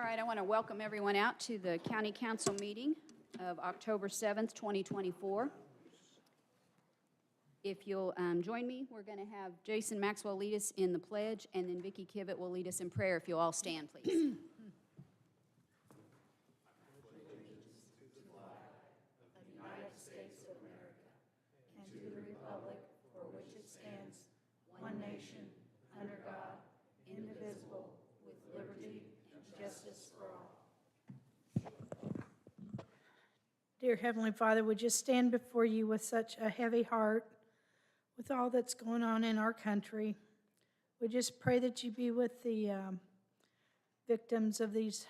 right, I want to welcome everyone out to the County Council meeting of October 7th, 2024. If you'll join me, we're going to have Jason Maxwell lead us in the pledge, and then Vicki Kivett will lead us in prayer. If you'll all stand, please. Dear Heavenly Father, we just stand before you with such a heavy heart with all that's going on in our country. We just pray that you be with the victims of these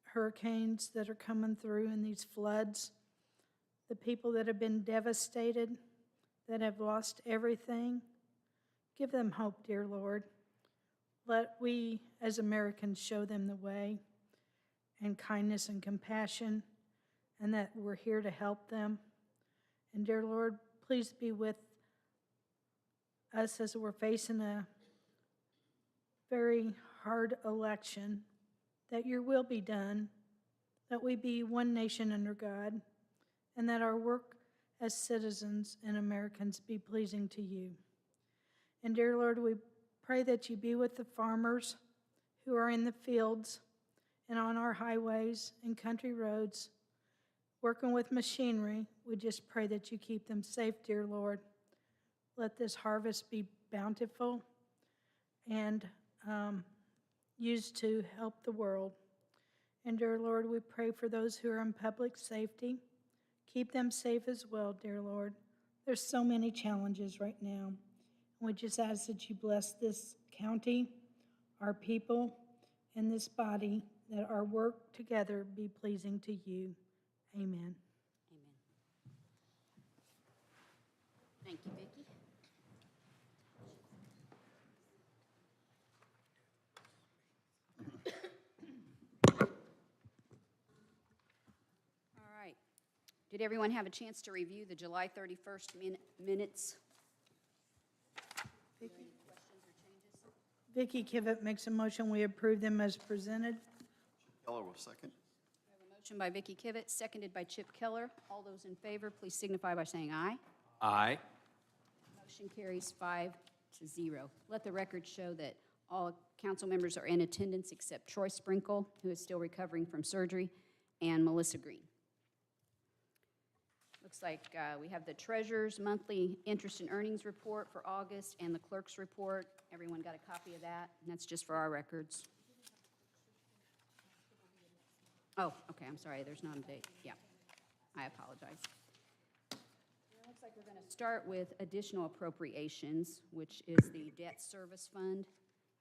hurricanes that are coming through and these floods, the people that have been devastated, that have lost everything. Give them hope, dear Lord. Let we as Americans show them the way and kindness and compassion, and that we're here to help them. And dear Lord, please be with us as we're facing a very hard election, that your will be done, that we be one nation under God, and that our work as citizens and Americans be pleasing to you. And dear Lord, we pray that you be with the farmers who are in the fields and on our highways and country roads, working with machinery. We just pray that you keep them safe, dear Lord. Let this harvest be bountiful and used to help the world. And dear Lord, we pray for those who are in public safety. Keep them safe as well, dear Lord. There's so many challenges right now. We just ask that you bless this county, our people, and this body, that our work together be pleasing to you. Amen. Amen. Thank you, Vicki. All right. Did everyone have a chance to review the July 31st minutes? Any questions or changes? Vicki Kivett makes a motion we approve them as presented. Keller will second. Motion by Vicki Kivett, seconded by Chip Keller. All those in favor, please signify by saying aye. Aye. Motion carries 5-0. Let the record show that all council members are in attendance except Troy Sprinkle, who is still recovering from surgery, and Melissa Green. Looks like we have the treasurer's monthly interest and earnings report for August and the clerk's report. Everyone got a copy of that? And that's just for our records. Oh, okay, I'm sorry, there's not a date. Yeah, I apologize. It looks like we're going to start with additional appropriations, which is the debt service fund.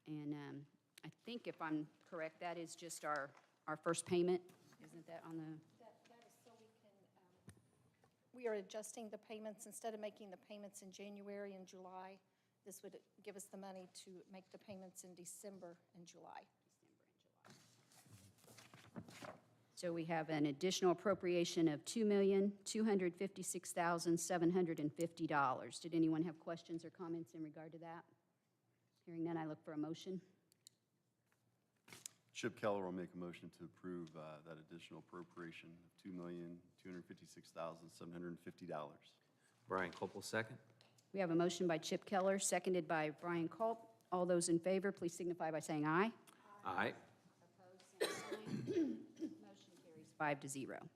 And I think, if I'm correct, that is just our first payment. Isn't that on the? That is so we are adjusting the payments. Instead of making the payments in January and July, this would give us the money to make the payments in December and July. So we have an additional appropriation of $2,256,750. Did anyone have questions or comments in regard to that? Hearing none, I look for a motion. Chip Keller will make a motion to approve that additional appropriation of $2,256,750. Brian Copel, second. We have a motion by Chip Keller, seconded by Brian Culp. All those in favor, please signify by saying aye. Aye. Opposed, same sign. Motion carries 5-0.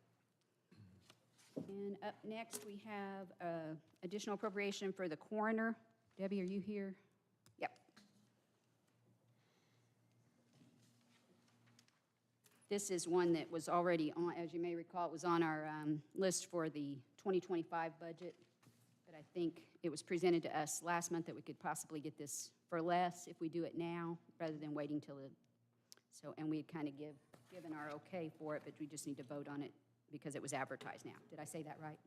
And up next, we have additional appropriation for the coroner. Debbie, are you here? Yep. This is one that was already on, as you may recall, it was on our list for the 2025 budget. But I think it was presented to us last month that we could possibly get this for less if we do it now, rather than waiting till the, and we had kind of given our okay for it, but we just need to vote on it because it was advertised now. Did I say that right?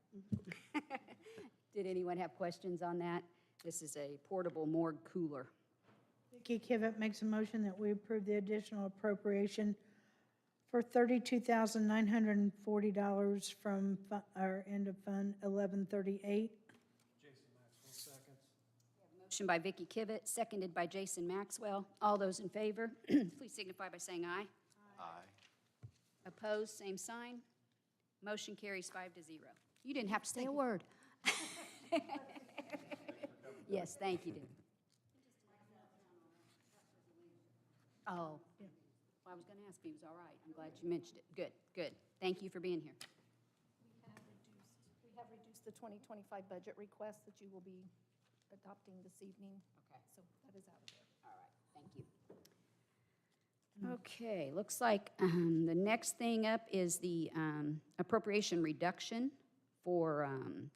Did anyone have questions on that? This is a portable morgue cooler. Vicki Kivett makes a motion that we approve the additional appropriation for $32,940 from our end of Fund 1138. Motion by Vicki Kivett, seconded by Jason Maxwell. All those in favor, please signify by saying aye. Aye. Opposed, same sign. Motion carries 5-0. You didn't have to say a word. Yes, thank you, Deb. Oh, well, I was going to ask if he was all right. I'm glad you mentioned it. Good, good. Thank you for being here. We have reduced the 2025 budget request that you will be adopting this evening. Okay. So that is out of there. All right, thank you. Okay, looks like the next thing up is the appropriation reduction for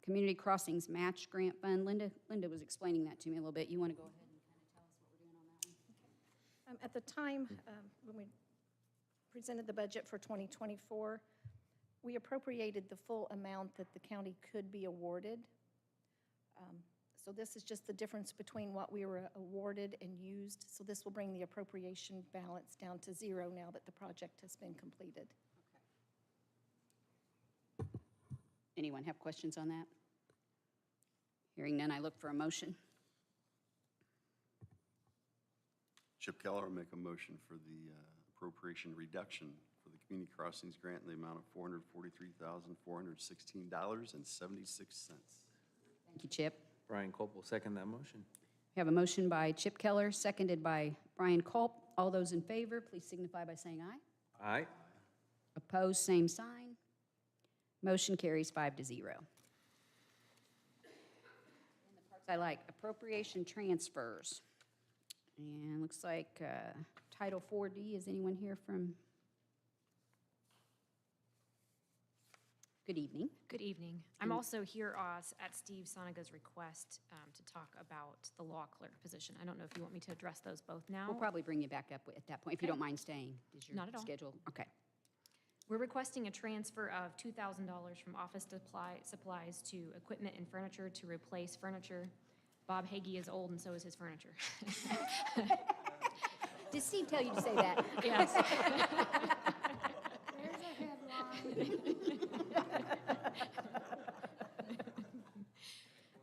Community Crossings Match Grant Fund. Linda was explaining that to me a little bit. You want to go ahead and kind of tell us what we're doing on that one? At the time, when we presented the budget for 2024, we appropriated the full amount that the county could be awarded. So this is just the difference between what we were awarded and used. So this will bring the appropriation balance down to 0 now that the project has been completed. Anyone have questions on that? Hearing none, I look for a motion. Chip Keller will make a motion for the appropriation reduction for the Community Crossings Grant in the amount of $443,416.76. Thank you, Chip. Brian Culp will second that motion. We have a motion by Chip Keller, seconded by Brian Culp. All those in favor, please signify by saying aye. Aye. Opposed, same sign. Motion carries 5-0. And the parts I like, appropriation transfers. And looks like Title 4D, is anyone here from? Good evening. Good evening. I'm also here at Steve Sonaga's request to talk about the law clerk position. I don't know if you want me to address those both now. We'll probably bring you back up at that point, if you Okay. don't mind staying. Is your Not at all. schedule? Okay. We're requesting a transfer of $2,000 from office supplies to equipment and furniture to replace furniture. Bob Hagee is old and so is his furniture. Did Steve tell you to say that? Yes.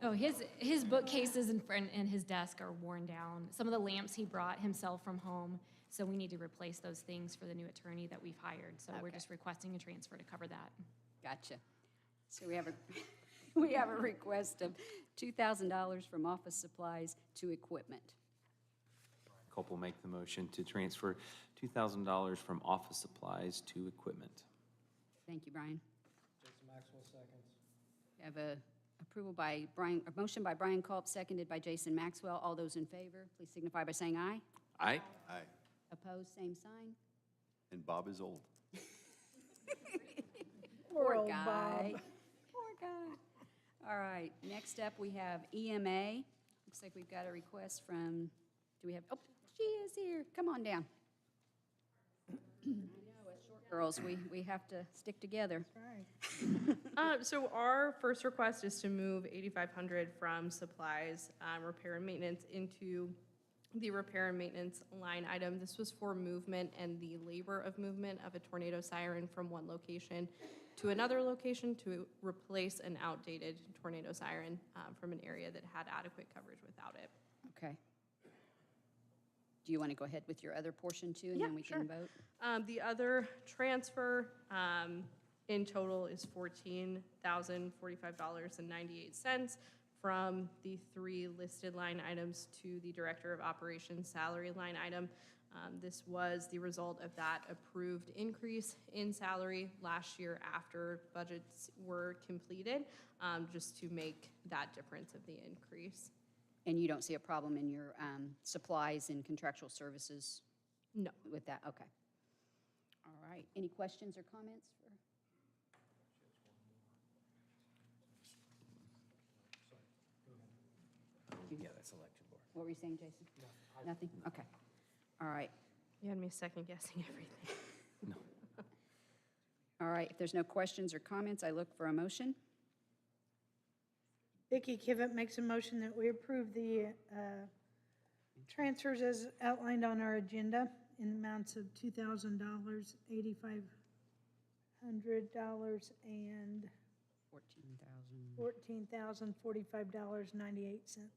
Oh, his bookcases and his desk are worn down. Some of the lamps he brought himself from home, so we need to replace those things for the new attorney that we've hired. So we're Okay. just requesting a transfer to cover that. Gotcha. So we have we have a request of $2,000 from office supplies to equipment. Culp will make the motion to transfer $2,000 from office supplies to equipment. Thank you, Brian. Jason Maxwell seconds. We have a approval by Brian, a motion by Brian Culp, seconded by Jason Maxwell. All those in favor, please signify by saying aye. Aye. Aye. Opposed, same sign. And Bob is old. Poor old guy. Bob. Poor guy. All right, next up, we have EMA. Looks like we've got a request from, do we have, oh, she is here. Come on down. I know, as short girls, we have to stick together. Right. So our first request is to move $8,500 from supplies, repair and maintenance into the repair and maintenance line item. This was for movement and the labor of movement of a tornado siren from one location to another location to replace an outdated tornado siren from an area that had adequate coverage without it. Okay. Do you want to go ahead with your other portion too, and Yeah, then we can vote? The other transfer in total is $14,045.98 from the 3 listed line items to the Director of Operations salary line item. This was the result of that approved increase in salary last year after budgets were completed, just to make that difference of the increase. And you don't see a problem in your supplies and contractual services No. with that? Okay. All right. Any questions or comments for? Yeah, that's election board. What were you saying, Jason? Nothing? Okay. All right. You had me second guessing everything. All right. If there's no questions or comments, I look for a motion. Vicki Kivett makes a motion that we approve the transfers as outlined on our agenda in amounts of $2,000, $8,500, and $14,045.98.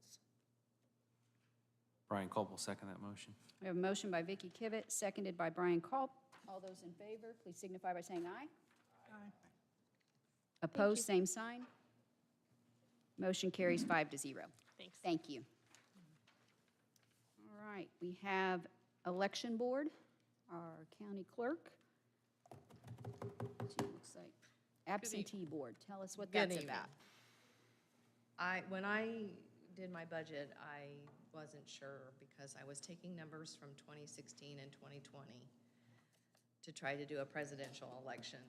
Brian Culp will second that motion. We have a motion by Vicki Kivett, seconded by Brian Culp. All those in favor, please signify by saying aye. Aye. Opposed, same sign. Motion carries 5-0. Thanks. Thank you. All right, we have Election Board, our county clerk. She looks like absentee board. Tell us what Good that's evening. about. When I did my budget, I wasn't sure because I was taking numbers from 2016 and 2020 to try to do a presidential election.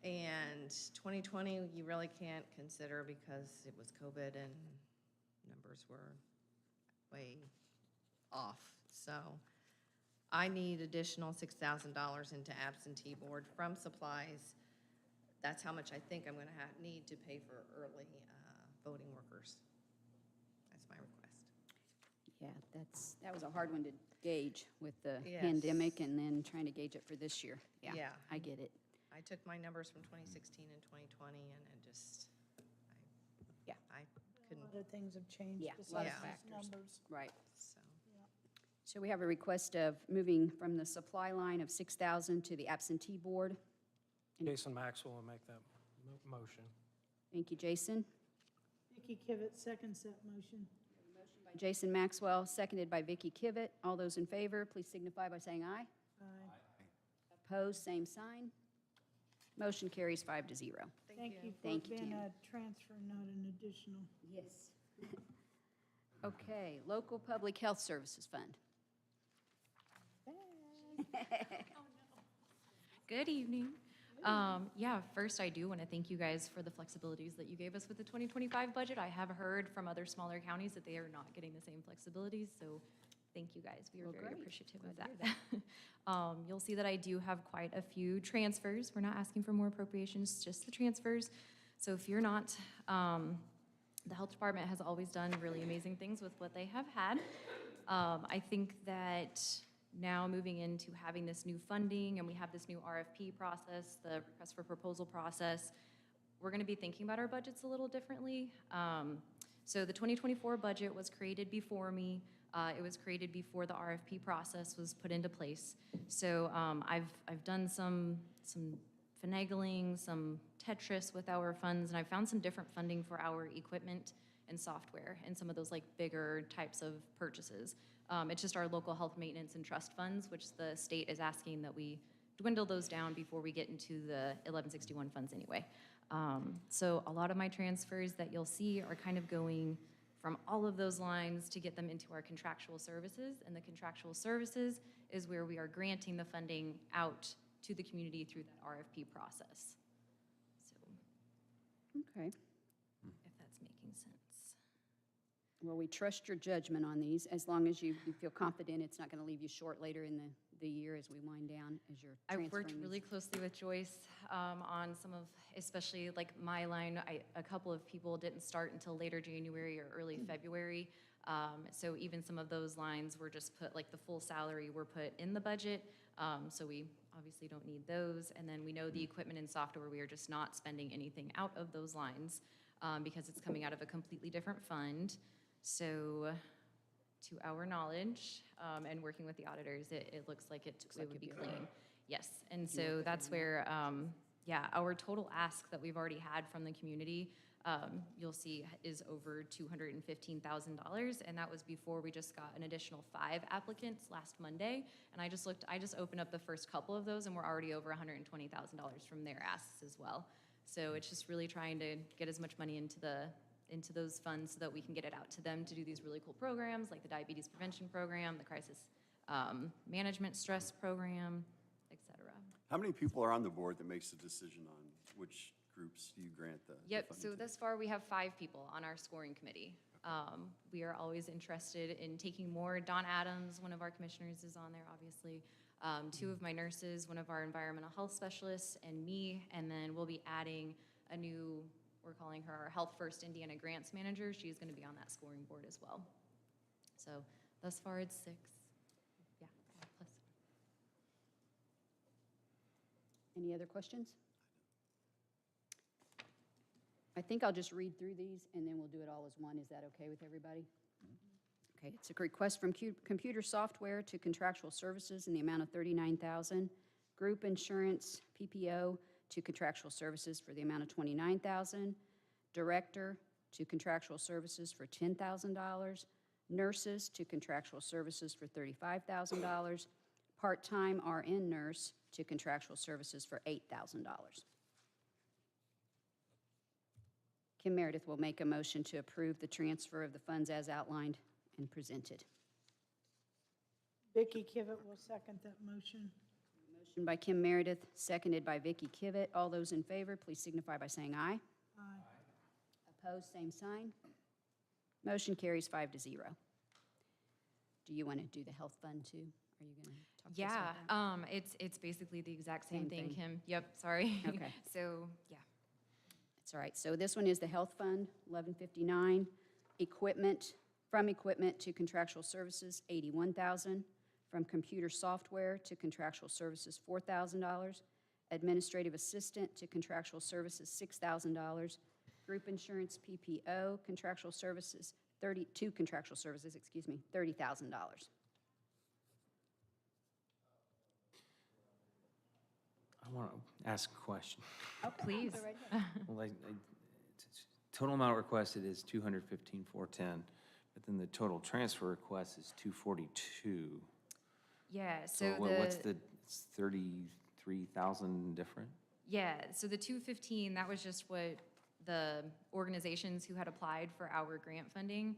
And 2020, you really can't consider because it was COVID and numbers were way off. So I need additional $6,000 into absentee board from supplies. That's how much I think I'm going to need to pay for early voting workers. That's my request. Yeah, that was a hard one to gauge with the Yes. pandemic and then trying to gauge it for this year. Yeah, Yeah. I get it. I took my numbers from 2016 and 2020, and it just, Yeah. I A couldn't, lot of things have changed Yeah, a lot besides of these factors. numbers. Right. so. So we have a request of moving from the supply line of 6,000 to the absentee board. Jason Maxwell will make that motion. Thank you, Jason. Vicki Kivett seconds that motion. By Jason Maxwell, seconded by Vicki Kivett. All those in favor, please signify by saying aye. Aye. Opposed, same sign. Motion carries 5-0. Thank you for Thank you, being Tammy. a transfer, not an additional. Yes. Okay, Local Public Health Services Fund. Good evening. Yeah, first I do want to thank you guys for the flexibilities that you gave us with the 2025 budget. I have heard from other smaller counties that they are not getting the same flexibilities, so thank you guys. We are Well, very great. appreciative of Glad to that. hear You'll see that I do have quite a few transfers. We're not asking for more appropriations, just the transfers. So if you're not, the health department has always done really amazing things with what they have had. I think that now moving into having this new funding and we have this new RFP process, the request for proposal process, we're going to be thinking about our budgets a little differently. So the 2024 budget was created before me. It was created before the RFP process was put into place. So I've done some finagling, some Tetris with our funds, and I found some different funding for our equipment and software and some of those like bigger types of purchases. It's just our local health maintenance and trust funds, which the state is asking that we dwindle those down before we get into the 1161 funds anyway. So a lot of my transfers that you'll see are kind of going from all of those lines to get them into our contractual services, and the contractual services is where we are granting the funding out to the community through that RFP process. So Okay. if that's making sense. Well, we trust your judgment on these, as long as you feel confident it's not going to leave you short later in the year as we wind down, as you're transferring I've worked these. really closely with Joyce on some of, especially like my line, a couple of people didn't start until later January or early February. So even some of those lines were just put, like the full salary were put in the budget. So we obviously don't need those. And then we know the equipment and software, we are just not spending anything out of those lines because it's coming out of a completely different fund. So to our knowledge, and working with the auditors, it looks like it would be clean. Yes, and so that's where, yeah, our total ask that we've already had from the community, you'll see is over $215,000, and that was before we just got an additional 5 applicants last Monday. And I just opened up the first couple of those, and we're already over $120,000 from their asks as well. So it's just really trying to get as much money into those funds so that we can get it out to them to do these really cool programs like the diabetes prevention program, the crisis management stress program, et cetera. How many people are on the board that makes the decision on which groups you grant the Yep, funding so to? thus far we have 5 people on our scoring committee. We are always interested in taking more. Dawn Adams, one of our commissioners, is on there, obviously. 2 of my nurses, one of our environmental health specialists, and me. And then we'll be adding a new, we're calling her our Health First Indiana Grants Manager. She's going to be on that scoring board as well. So thus far it's 6. Yeah, 5 plus. Any other questions? I think I'll just read through these, and then we'll do it all as one. Is that okay with everybody? Okay, it's a request from computer software to contractual services in the amount of $39,000. Group insurance, PPO, to contractual services for the amount of $29,000. Director to contractual services for $10,000. Nurses to contractual services for $35,000. Part-time RN nurse to contractual services for $8,000. Kim Meredith will make a motion to approve the transfer of the funds as outlined and presented. Vicky Kivett will second that motion. Motion by Kim Meredith, seconded by Vicky Kivett. All those in favor, please signify by saying aye. Aye. Opposed, same sign. Motion carries 5-0. Do you want to do the health fund too? Are you going to talk to us about that? It's basically the exact same Same thing, thing. Kim. Yep, sorry. Okay. So, yeah. That's all right. So this one is the health fund, 1159. Equipment, from equipment to contractual services, 81,000. From computer software to contractual services, $4,000. Administrative assistant to contractual services, $6,000. Group insurance, PPO, contractual services, $30,000. I want to ask a question. Please. Well, total amount requested is 215,410, but then the total transfer request is 242. Yeah, So what's the, it's 33,000 different? Yeah, so the 215, that was just what the organizations who had applied for our grant funding,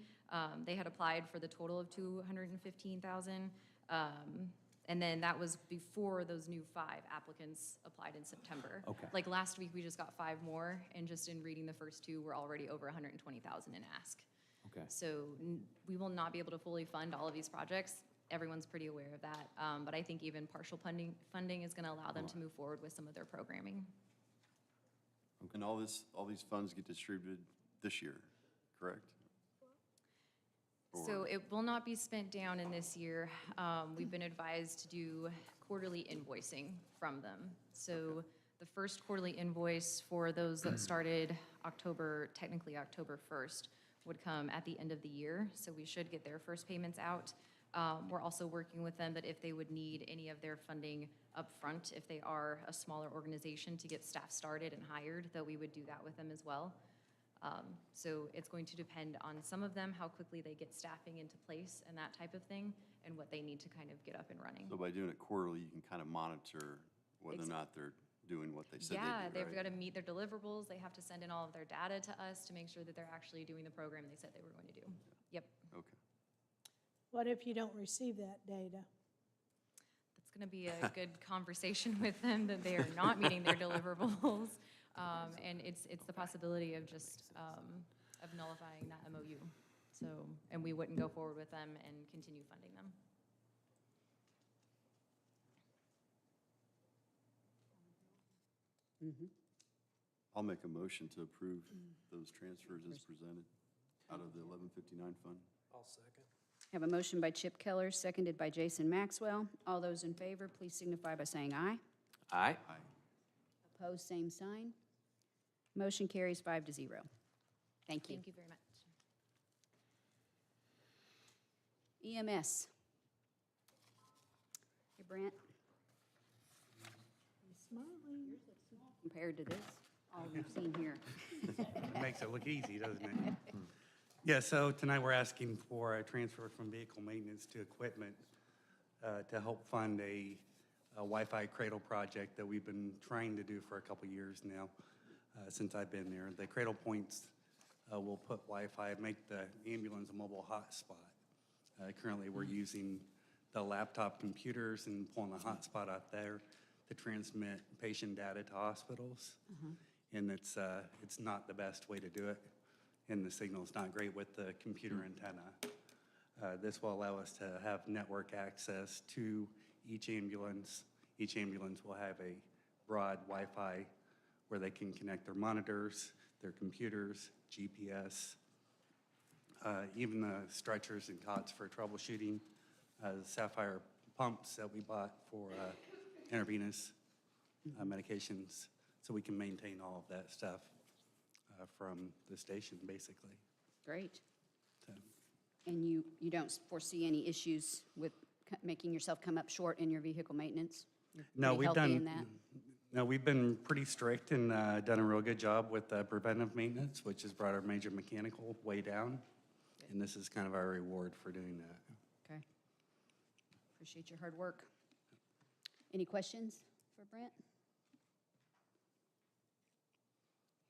they had applied for the total of 215,000. And then that was before those new 5 applicants applied in September. Okay. Like last week, we just got 5 more, and just in reading the first 2, we're already over 120,000 in ask. Okay. So we will not be able to fully fund all of these projects. Everyone's pretty aware of that. But I think even partial funding is going to allow them to move forward with some of their programming. And all these funds get distributed this year, correct? So it will not be spent down in this year. We've been advised to do quarterly invoicing from them. So the first quarterly invoice for those that started technically October 1st, would come at the end of the year. So we should get their first payments out. We're also working with them that if they would need any of their funding up front, if they are a smaller organization to get staff started and hired, that we would do that with them as well. So it's going to depend on some of them, how quickly they get staffing into place and that type of thing, and what they need to kind of get up and running. So by doing it quarterly, you can kind of monitor whether or not they're doing what they said they Yeah, do, they've right? got to meet their deliverables. They have to send in all of their data to us to make sure that they're actually doing the program they said they were going to do. Yep. Okay. What if you don't receive that data? That's going to be a good conversation with them, that they are not meeting their deliverables. And it's the possibility of just, of nullifying that MOU. So, and we wouldn't go forward with them and continue funding them. I'll make a motion to approve those transfers as presented out of the 1159 fund. I'll second. Have a motion by Chip Keller, seconded by Jason Maxwell. All those in favor, please signify by saying aye. Aye. Aye. Opposed, same sign. Motion carries 5-0. Thank you. Thank you very much. EMS. Hey, Brent, Smiling. compared to this, all we've seen here. It makes it look easy, doesn't it? Yeah, so tonight we're asking for a transfer from vehicle maintenance to equipment to help fund a Wi-Fi cradle project that we've been trying to do for a couple years now, since I've been there. The cradle points will put Wi-Fi, make the ambulance a mobile hotspot. Currently, we're using the laptop computers and pulling a hotspot out there to transmit patient data to hospitals. And it's not the best way to do it, and the signal's not great with the computer antenna. This will allow us to have network access to each ambulance. Each ambulance will have a broad Wi-Fi where they can connect their monitors, their computers, GPS, even the stretchers and cots for troubleshooting, the Sapphire pumps that we bought for intravenous medications, so we can maintain all of that stuff from the station, basically. Great. So, And you don't foresee any issues with making yourself come up short in your vehicle maintenance? You're No, pretty we've healthy in done, that? no, we've been pretty strict and done a real good job with preventive maintenance, which has brought our major mechanical way down. And this is kind of our reward for doing that. Okay. Appreciate your hard work. Any questions for Brent?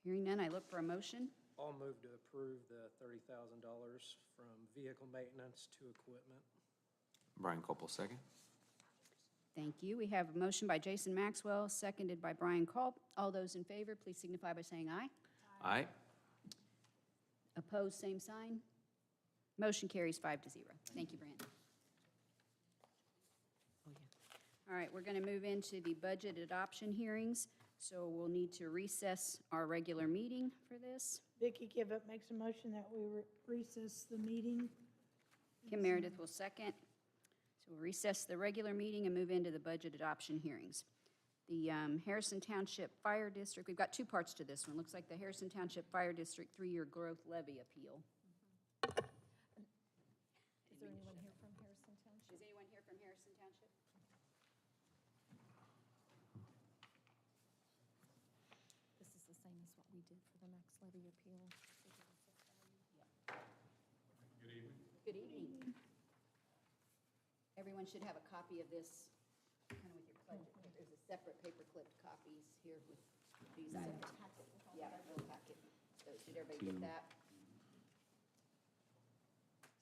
Hearing none, I look for a motion. I'll move to approve the $30,000 from vehicle maintenance to equipment. Brian Copel, second. Thank you. We have a motion by Jason Maxwell, seconded by Brian Culp. All those in favor, please signify by saying aye. Aye. Opposed, same sign. Motion carries 5-0. Thank you, Brent. All right, we're going to move into the budget adoption hearings, so we'll need to recess our regular meeting for this. Vicki Gibbet makes a motion that we recess the meeting. Kim Meredith will second. So we'll recess the regular meeting and move into the budget adoption hearings. The Harrison Township Fire District, we've got two parts to this one. Looks like the Harrison Township Fire District 3-year growth levy appeal. Is there anyone here from Harrison Township? Is anyone here from Harrison Township? This is the same as what we did for the max levy appeal. Good evening. Everyone should have a copy of this, kind of with your budget. There's a separate paper-clipped copies here with these items. Yeah, little packet. So did everybody get that?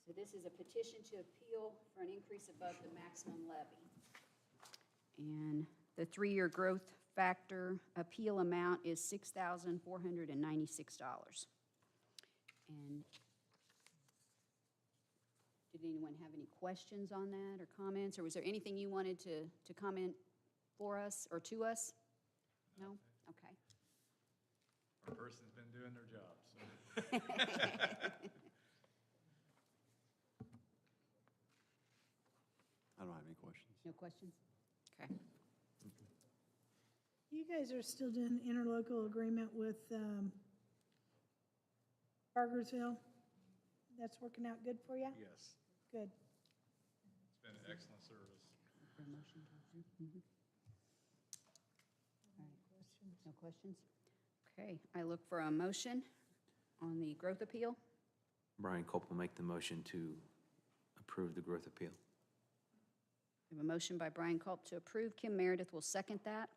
So this is a petition to appeal for an increase above the maximum levy. And the 3-year growth factor appeal amount is $6,496. And did anyone have any questions on that or comments? Or was there anything you wanted to comment for us or to us? No? Okay. Our person's been doing their job, so. I don't have any questions. No questions? Okay. You guys are still doing interlocal agreement with Bargersville? That's working out good for you? Yes, Good. it's been an excellent service. For a motion to approve? Mhm. All right. No questions? Okay, I look for a motion on the growth appeal. Brian Copel make the motion to approve the growth appeal. We have a motion by Brian Culp to approve. Kim Meredith will second that.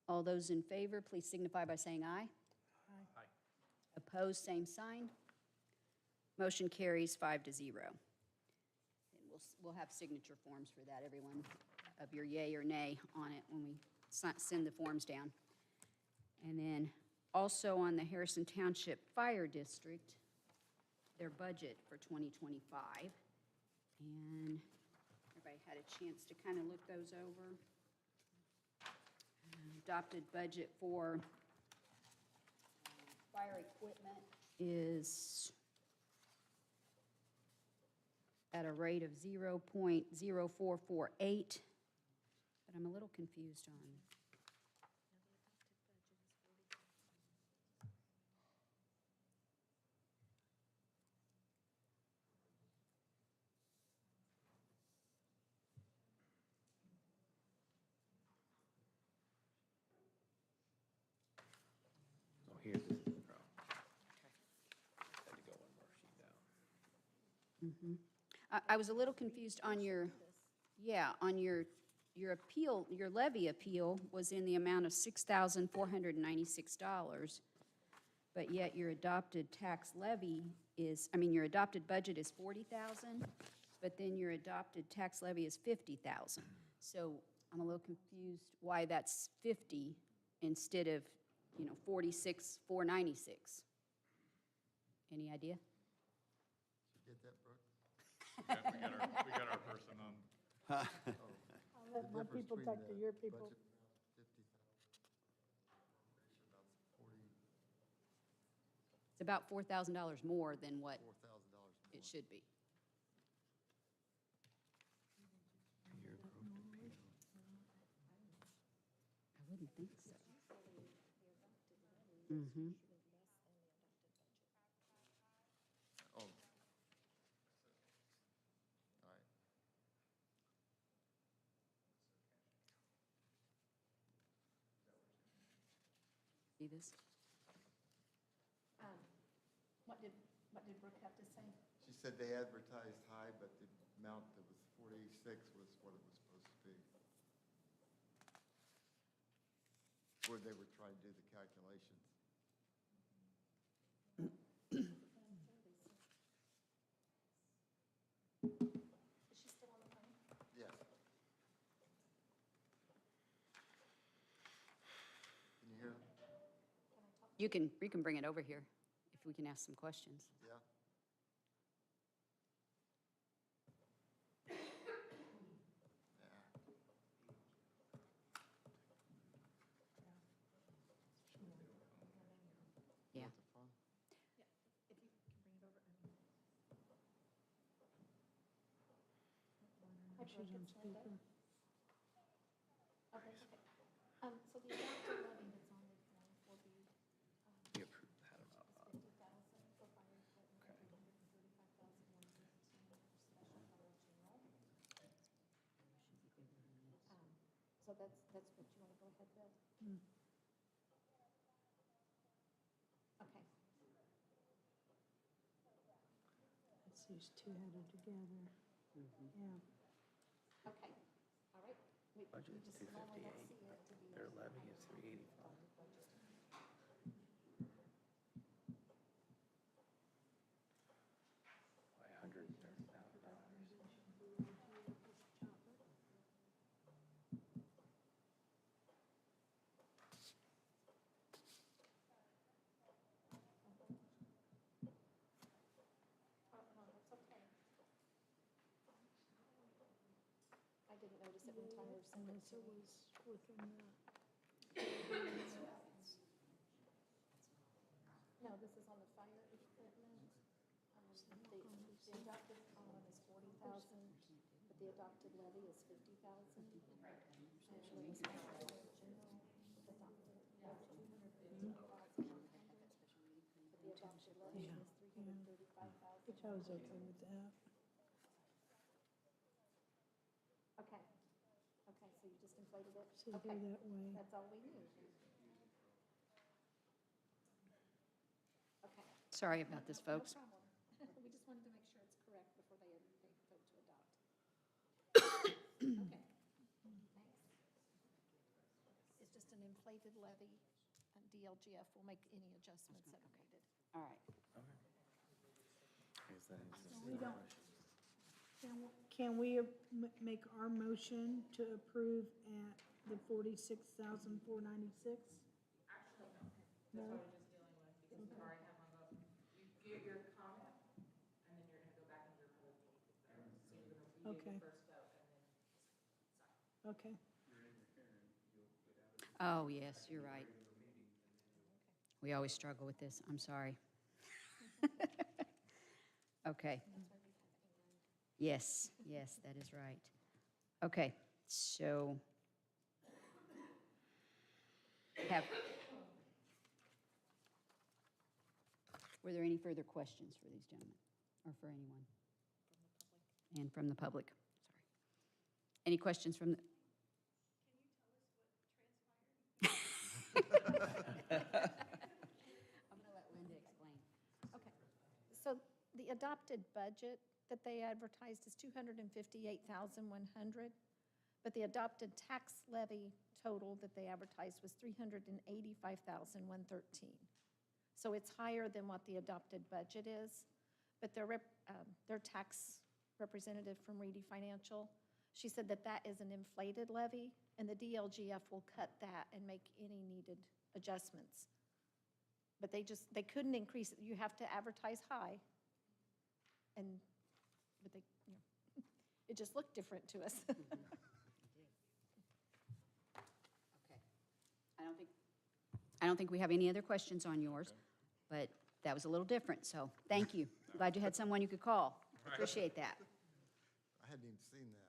All those in favor, please signify by saying aye. Aye. Opposed, same sign. Motion carries 5-0. And we'll have signature forms for that, everyone, of your yay or nay on it when we send the forms down. And then also on the Harrison Township Fire District, their budget for 2025. And everybody had a chance to kind of look those over. Adopted budget for fire equipment is at a rate of 0.0448, but I'm a little confused on. Oh, here's the, oh. Had to go one more sheet down. I was a little confused on your, yeah, on your appeal, your levy appeal was in the amount of $6,496, but yet your adopted tax levy is, your adopted budget is $40,000, but then your adopted tax levy is $50,000. So I'm a little confused why that's 50 instead of, 46,496. Any idea? Get that, Brooke? Yeah, we got our person on. I'll let my people talk to your people. It's about $4,000 more than what it should be. Your growth appeal. I wouldn't think so. Mm-hmm. See this? What did Brooke have to say? She said they advertised high, but the amount that was 46 was what it was supposed to be. Where they were trying to do the calculations. Is she still on the phone? Yes. Can you hear? You can bring it over here if we can ask some questions. Yeah. Yeah. If you can bring it over. Hi, She's Brooke, on it's Linda. speaker. Okay, okay. So the adopted levy that's on the form will be, You approved that amount. is 50,000 for fire equipment, 335,115 for special fire general. So that's what you want to go ahead with? Mm. Okay. It's these two added together. Yeah. Okay, all right. We Budget's just normally don't 258. see it to be. Their levy is 385. By $130,000. Oh, no, that's okay. I didn't notice it when Tyler sent it Unless to it me. was within the, No, this is on the fire equipment. The adopted one is 40,000, but the adopted levy is 50,000. And the special fire general adopted was 250,100. But the adopted levy is 335,000. which I was okay with that. Okay. Okay, so you just inflated it? See here Okay. that way. That's all we need. Okay. Sorry about this, No folks. problem. We just wanted to make sure it's correct before they vote to adopt. Okay. Thanks. It's just an inflated levy, and DLGF will make any adjustments that are needed. All right. Is that We don't, can we make our motion to approve at the 46,496? Actually, no. That's what I was just dealing with, because we already have one vote. You get your comment, and then you're gonna go back into your whole meeting. So you're gonna, you do Okay. the first vote, and then sign. Okay. Oh, yes, you're right. We always struggle with this. I'm sorry. Okay. Yes, yes, that is right. Okay, so were there any further questions for these gentlemen, or for anyone? And from the public, sorry. Any questions from the? I'm going to let Linda explain. Okay. So the adopted budget that they advertised is 258,100, but the adopted tax levy total that they advertised was 385,113. So it's higher than what the adopted budget is, but their tax representative from Reedy Financial, she said that that is an inflated levy, and the DLGF will cut that and make any needed adjustments. But they couldn't increase it. You have to advertise high. But they, it just looked different to us. Okay. I don't think we have any other questions on yours, but that was a little different, so thank you. Glad you had someone you could call. Appreciate that. I hadn't even seen that.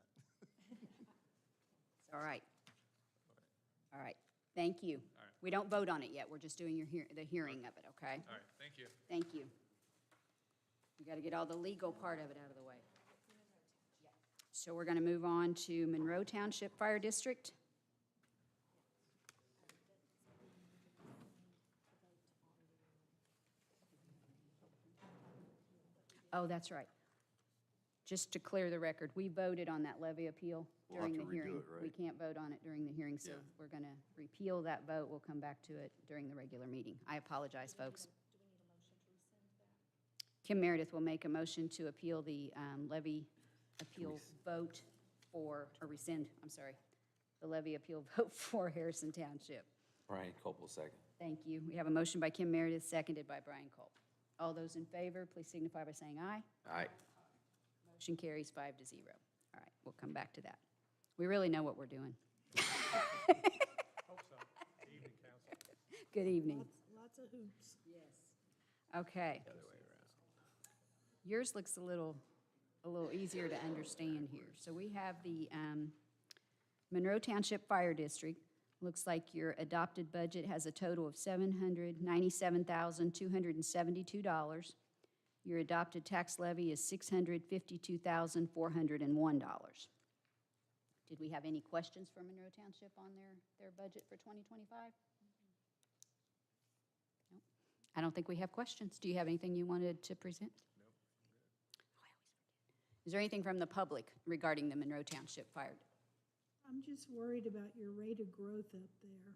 All right. All right, thank you. All right. We don't vote on it yet, we're just doing the hearing of it, okay? All right, thank you. Thank you. We got to get all the legal part of it out of the way. So we're going to move on to Monroe Township Fire District. Oh, that's right. Just to clear the record, we voted on that levy appeal We'll have during to the redo hearing. it, right? We can't vote on it during the hearing, so Yeah. we're going to repeal that vote. We'll come back to it during the regular meeting. I apologize, folks. Kim Meredith will make a motion to appeal the levy appeal vote for, or rescind, I'm sorry, the levy appeal vote for Harrison Township. Brian Copel, second. Thank you. We have a motion by Kim Meredith, seconded by Brian Culp. All those in favor, please signify by saying aye. Aye. Motion carries 5-0. All right, we'll come back to that. We really know what we're doing. Hope so. Good evening, council. Good evening. Lots of hoops. Okay. Yours looks a little easier to understand here. So we have the Monroe Township Fire District. Looks like your adopted budget has a total of $797,272. Your adopted tax levy is $652,401. Did we have any questions from Monroe Township on their budget for 2025? No. I don't think we have questions. Do you have anything you wanted to present? No. Is there anything from the public regarding the Monroe Township Fire? I'm just worried about your rate of growth up there.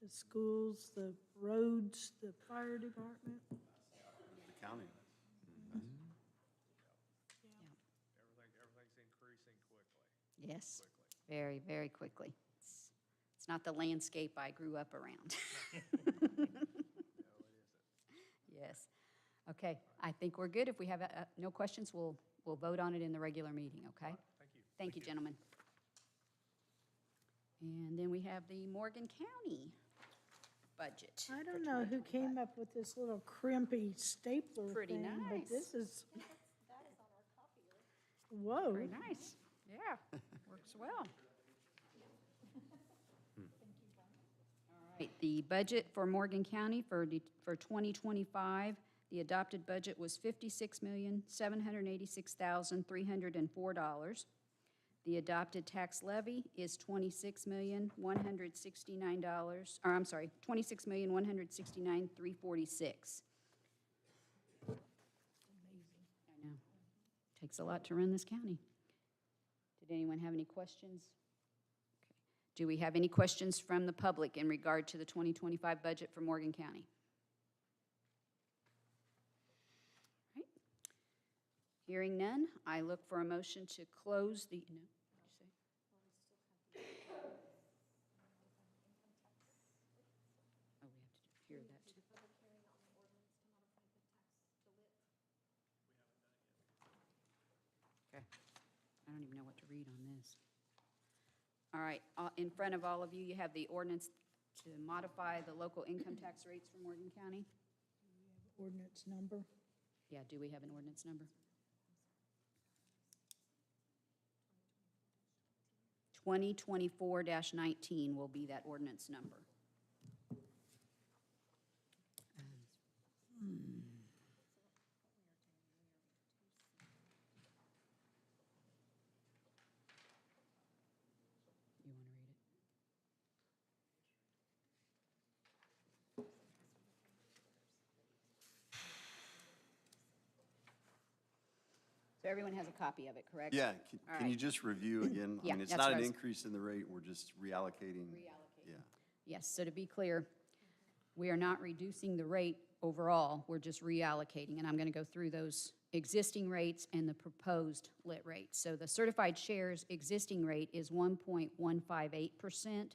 The schools, the roads, the fire department. The county. Everything's increasing quickly. Yes, very, very quickly. It's not the landscape I grew up around. Yes. Okay, I think we're good. If we have no questions, we'll vote on it in the regular meeting, okay? Thank you. Thank you, gentlemen. And then we have the Morgan County budget. I don't know who came up with this little crimpy stapler Pretty thing, but nice. this is. Whoa. Very nice. Yeah, works well. All right, the budget for Morgan County for 2025, the adopted budget was $56,786,304. The adopted tax levy is $26,169,000, or I'm sorry, $26,169,346. I know. Takes a lot to run this county. Did anyone have any questions? Okay. Do we have any questions from the public in regard to the 2025 budget for Morgan County? All right. Hearing none, I look for a motion to close the, no, what'd you say? Oh, we have to hear that too. Okay. I don't even know what to read on this. All right, in front of all of you, you have the ordinance to modify the local income tax rates for Morgan County. Ordinance number. Yeah, do we have an ordinance number? 2024-19 will be that ordinance number. You want to read it? So everyone has a copy of it, correct? Yeah, All can you right. just review again? I Yeah, mean, it's that's not what an I was- increase in the rate, we're just reallocating. Yeah. Yes, so to be clear, we are not reducing the rate overall, we're just reallocating, and I'm going to go through those existing rates and the proposed lit rates. So the certified shares existing rate is 1.158%.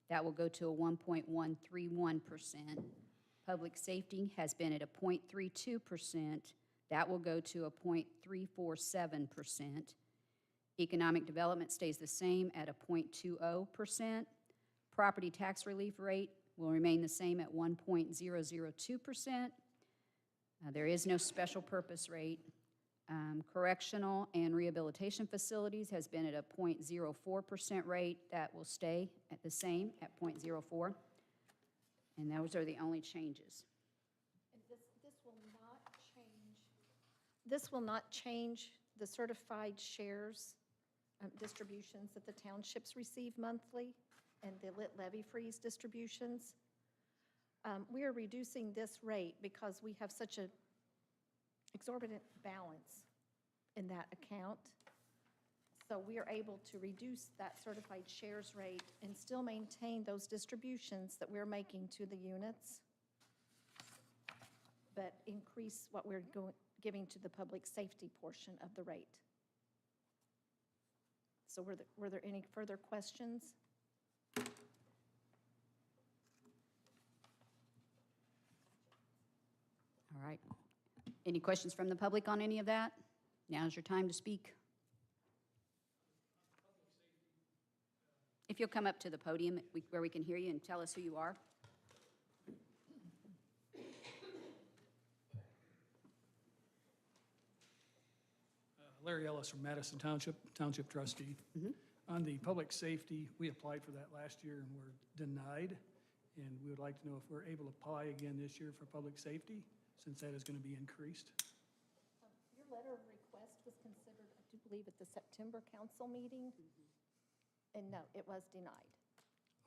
That will go to a 1.131%. Public safety has been at a 0.32%. That will go to a 0.347%. Economic development stays the same at a 0.20%. Property tax relief rate will remain the same at 1.002%. There is no special purpose rate. Correctional and rehabilitation facilities has been at a 0.04% rate. That will stay at the same at 0.04. And those are the only changes. And this will not change. This will not change the certified shares distributions that the townships receive monthly and the lit levy freeze distributions. We are reducing this rate because we have such a exorbitant balance in that account. So we are able to reduce that certified shares rate and still maintain those distributions that we're making to the units, but increase what we're giving to the public safety portion of the rate. So were there any further questions? All right. Any questions from the public on any of that? Now's your time to speak. If you'll come up to the podium where we can hear you and tell us who you are. Larry Ellis from Madison Township trustee. On the public safety, we applied for that last year and were denied. And we would like to know if we're able to apply again this year for public safety, since that is going to be increased. Your letter of request was considered, I do believe, at the September council meeting. And no, it was denied.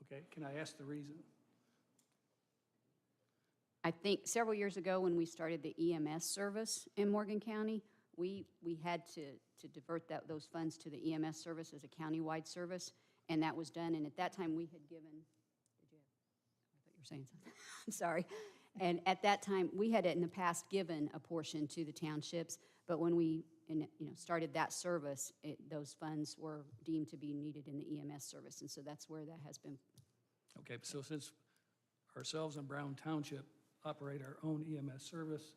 Okay, can I ask the reason? I think several years ago when we started the EMS service in Morgan County, we had to divert those funds to the EMS service as a countywide service, and that was done. And at that time, we had given, I thought you were saying something. I'm sorry. And at that time, we had in the past given a portion to the townships, but when we started that service, those funds were deemed to be needed in the EMS service, and so that's where that has been. Okay, so since ourselves and Brown Township operate our own EMS service,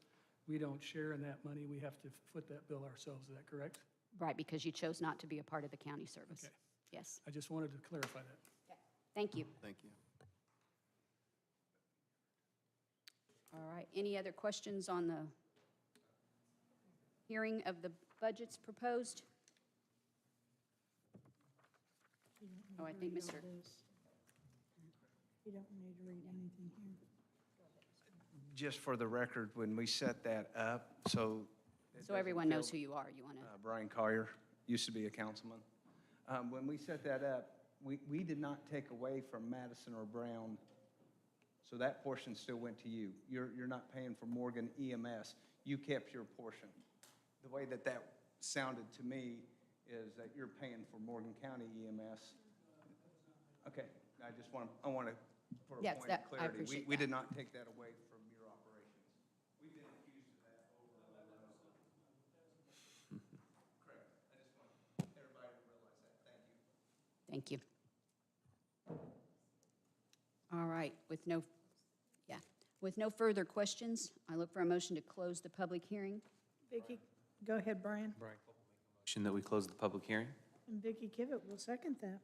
we don't share in that money. We have to foot that bill ourselves. Is that correct? Right, because you chose not to be a part of the county service. Okay. Yes. I just wanted to clarify that. Okay. Thank you. Thank you. All right, any other questions on the hearing of the budgets proposed? Oh, I think Mr. You don't need to read anything here. Just for the record, when we set that up, so. So everyone knows who you are, you want to, Brian Collier, used to be a councilman. When we set that up, we did not take away from Madison or Brown, so that portion still went to you. You're not paying for Morgan EMS. You kept your portion. The way that sounded to me is that you're paying for Morgan County EMS. Okay, I want to, for a Yes, point that- of I clarity, appreciate we that. did not take that away from your operations. We've been accused of that over and over. Correct. I just want everybody to realize that. Thank you. thank you. All right, with no further questions, I look for a motion to close the public hearing. Vicki, go ahead, Brian. Motion that we close the public hearing? And Vicki Kivett will second that.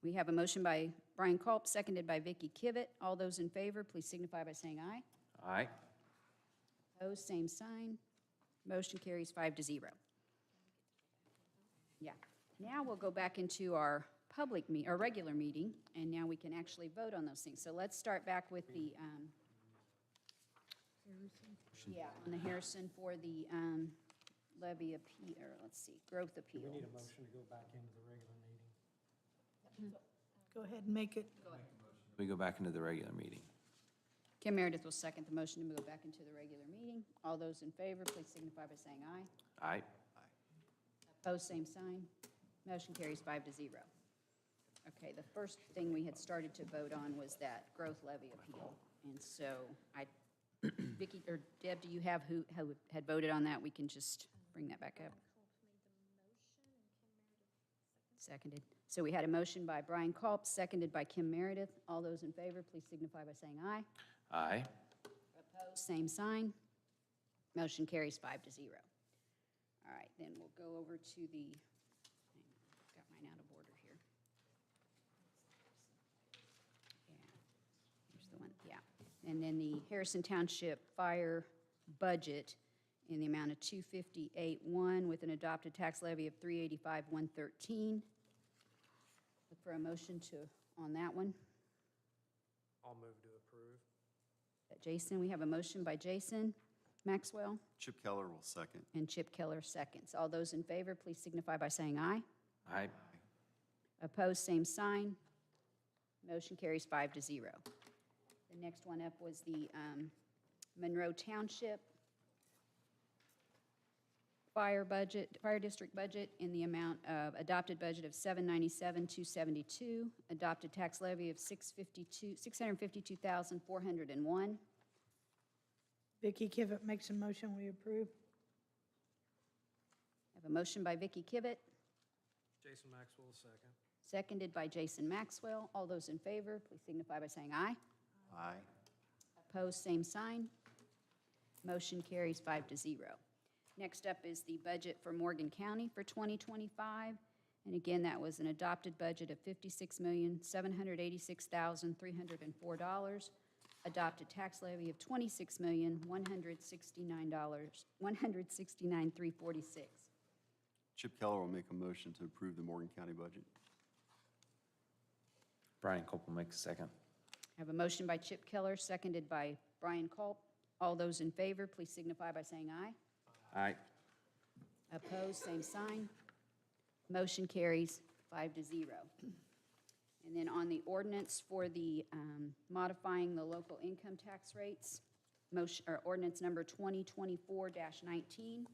We have a motion by Brian Culp, seconded by Vicki Kivett. All those in favor, please signify by saying aye. Aye. Opposed, same sign. Motion carries 5-0. Yeah. Now we'll go back into our our regular meeting, and now we can actually vote on those things. So let's start back with the, on the Harrison for the levy appeal, or let's see, growth appeal. We need a motion to go back into the regular meeting. Go ahead and make it. We go back into the regular meeting. Kim Meredith will second the motion to go back into the regular meeting. All those in favor, please signify by saying aye. Aye. Opposed, same sign. Motion carries 5-0. Okay, the first thing we had started to vote on was that growth levy appeal. And so Vicki, or Deb, do you have who had voted on that? We can just bring that back up. Seconded. So we had a motion by Brian Culp, seconded by Kim Meredith. All those in favor, please signify by saying aye. Aye. Opposed, same sign. Motion carries 5-0. All right, then we'll go over to the, got mine out of order here. Yeah, here's the one, yeah. And then the Harrison Township Fire budget in the amount of $258,100 with an adopted tax levy of $385,113. Look for a motion on that one. I'll move to approve. Jason, we have a motion by Jason Maxwell. Chip Keller will second. And Chip Keller seconds. All those in favor, please signify by saying aye. Aye. Opposed, same sign. Motion carries 5-0. The next one up was the Monroe Township fire district budget in the amount of adopted budget of $797,272, adopted tax levy of $652,401. Vicky Kivett makes a motion, we approve. I have a motion by Vicky Kivett, Jason Maxwell, second. seconded by Jason Maxwell. All those in favor, please signify by saying aye. Aye. Opposed, same sign. Motion carries 5-0. Next up is the budget for Morgan County for 2025. And again, that was an adopted budget of $56,786,304. Adopted tax levy of $26,169,346. Chip Keller will make a motion to approve the Morgan County budget. Brian Copel makes a second. I have a motion by Chip Keller, seconded by Brian Culp. All those in favor, please signify by saying aye. Aye. Opposed, same sign. Motion carries 5-0. And then on the ordinance for the modifying the local income tax rates, motion, or ordinance number 2024-19.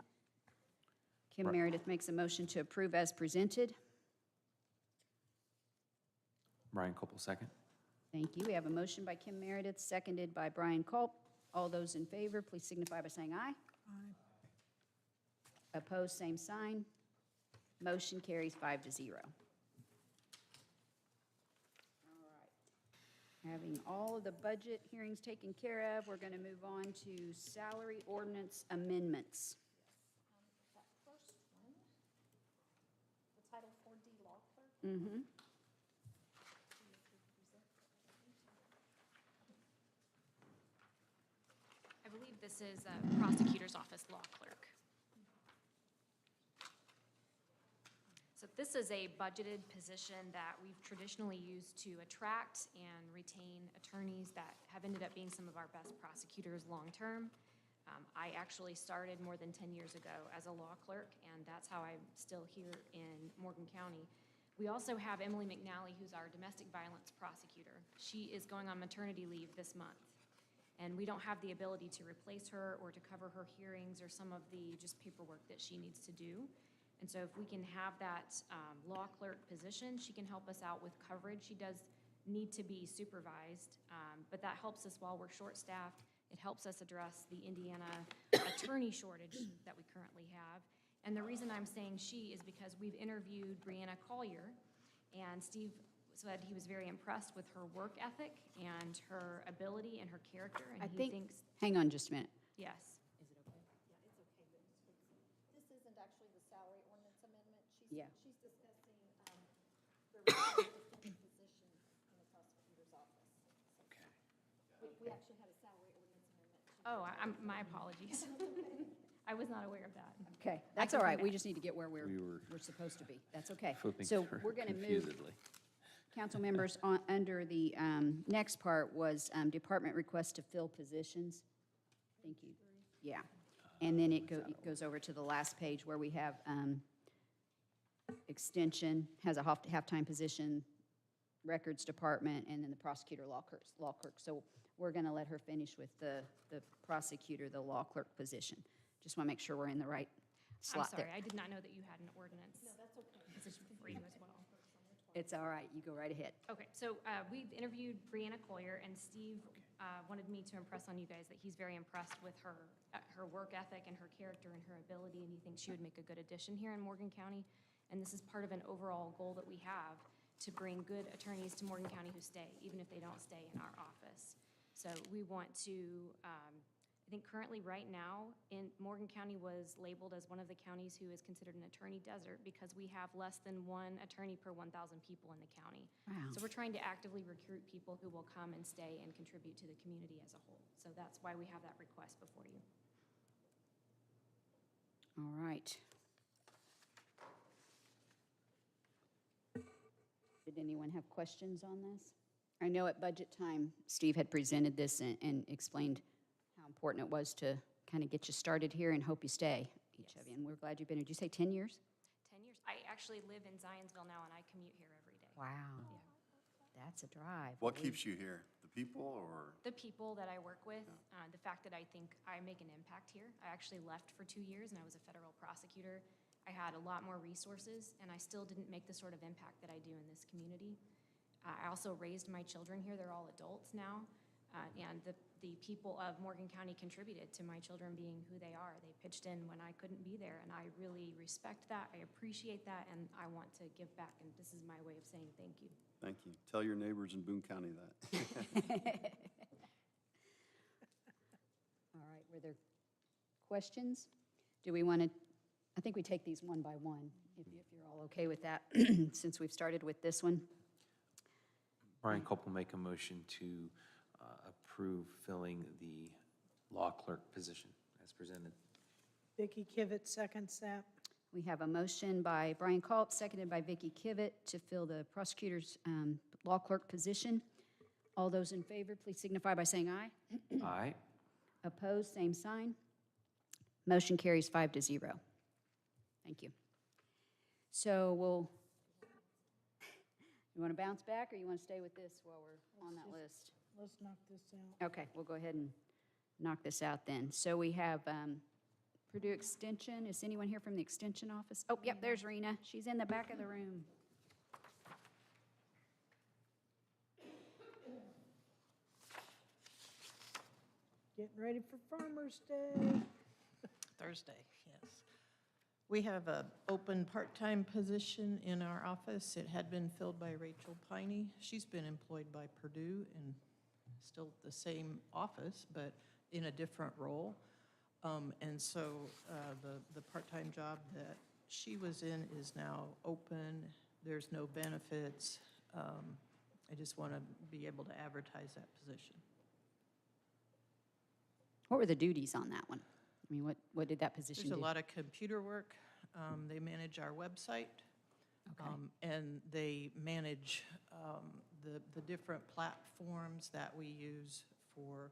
Kim Meredith makes a motion to approve as presented. Brian Copel, second. Thank you. We have a motion by Kim Meredith, seconded by Brian Culp. All those in favor, please signify by saying aye. Aye. Opposed, same sign. Motion carries 5-0. All right. Having all of the budget hearings taken care of, we're going to move on to salary ordinance amendments. That first one, the Title 4D law clerk. Mm-hmm. I believe this is prosecutor's office law clerk. So this is a budgeted position that we've traditionally used to attract and retain attorneys that have ended up being some of our best prosecutors long-term. I actually started more than 10 years ago as a law clerk, and that's how I'm still here in Morgan County. We also have Emily McNally, who's our domestic violence prosecutor. She is going on maternity leave this month, and we don't have the ability to replace her or to cover her hearings or some of the just paperwork that she needs to do. And so if we can have that law clerk position, she can help us out with coverage. She does need to be supervised, but that helps us while we're short-staffed. It helps us address the Indiana attorney shortage that we currently have. And the reason I'm saying she is because we've interviewed Brianna Collier, and Steve said he was very impressed with her work ethic and her ability and her character, and he thinks, Hang on just a minute. yes. Is it okay? Yeah, it's okay, but this isn't actually the salary ordinance amendment. Yeah. She's discussing the requirement to fill the position in the prosecutor's office. Okay. We actually had a salary ordinance amendment. Oh, my apologies. I was not aware of that. Okay, that's can all come right. We back. just need to get where We were we're supposed to be. That's okay. Flipping So through we're going to move, confusedly. council members, under the next part was department request to fill positions. Thank you. Yeah. And then it goes over to the last page where we have extension, has a half-time position, records department, and then the prosecutor law clerk. So we're going to let her finish with the prosecutor, the law clerk position. Just want to make sure we're in the right I'm slot sorry, there. I did not know that you had an ordinance. No, that's okay. Position for you as well. It's all right. You go right ahead. Okay, so we've interviewed Brianna Collier, and Steve wanted me to impress on you guys that he's very impressed with her work ethic and her character and her ability, and he thinks she would make a good addition here in Morgan County. And this is part of an overall goal that we have to bring good attorneys to Morgan County who stay, even if they don't stay in our office. So we want to, I think currently right now, in Morgan County was labeled as one of the counties who is considered an attorney desert because we have less than one attorney per 1,000 people in the county. Wow. So we're trying to actively recruit people who will come and stay and contribute to the community as a whole. So that's why we have that request before you. All right. Did anyone have questions on this? I know at budget time, Steve had presented this and explained how important it was to kind of get you started here and hope you stay, each of you. And we're glad you've been here. Did you say 10 years? 10 years. I actually live in Zionsville now, and I commute here every day. Wow. That's a drive. What keeps you here? The people or? The people that I work with, the fact that I think I make an impact here. I actually left for 2 years and I was a federal prosecutor. I had a lot more resources and I still didn't make the sort of impact that I do in this community. I also raised my children here. They're all adults now. And the people of Morgan County contributed to my children being who they are. They pitched in when I couldn't be there, and I really respect that. I appreciate that, and I want to give back, and this is my way of saying thank you. Thank you. Tell your neighbors in Boone County that. All right, were there questions? Do we want to, I think we take these one by one, if you're all okay with that, since we've started with this one. Brian Culp will make a motion to approve filling the law clerk position as presented. Vicki Kivett seconds that. We have a motion by Brian Culp, seconded by Vicki Kivett, to fill the prosecutor's law clerk position. All those in favor, please signify by saying aye. Aye. Opposed, same sign. Motion carries 5-0. Thank you. So you want to bounce back, or you want to stay with this while we're on that list? Let's knock this out. Okay, we'll go ahead and knock this out then. So we have Purdue Extension. Is anyone here from the Extension office? Oh, yep, there's Rena. She's in the back of the room. Getting ready for Farmer's Day. Thursday, yes. We have an open part-time position in our office. It had been filled by Rachel Piney. She's been employed by Purdue in still the same office, but in a different role. And so the part-time job that she was in is now open. There's no benefits. I just want to be able to advertise that position. What were the duties on that one? I mean, what did that position do? There's a lot of computer work. They manage our website. Okay. And they manage the different platforms that we use for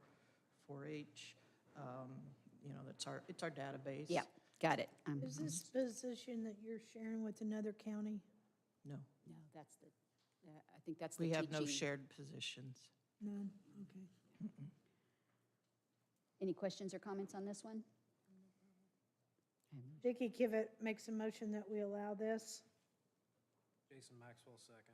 4-H. You know, it's our database. Yeah, got it. Is this position that you're sharing with another county? No, No, that's the, I think that's the we teaching. have no shared positions. None, okay. Any questions or comments on this one? Vicki Kivett makes a motion that we allow this. Jason Maxwell seconds.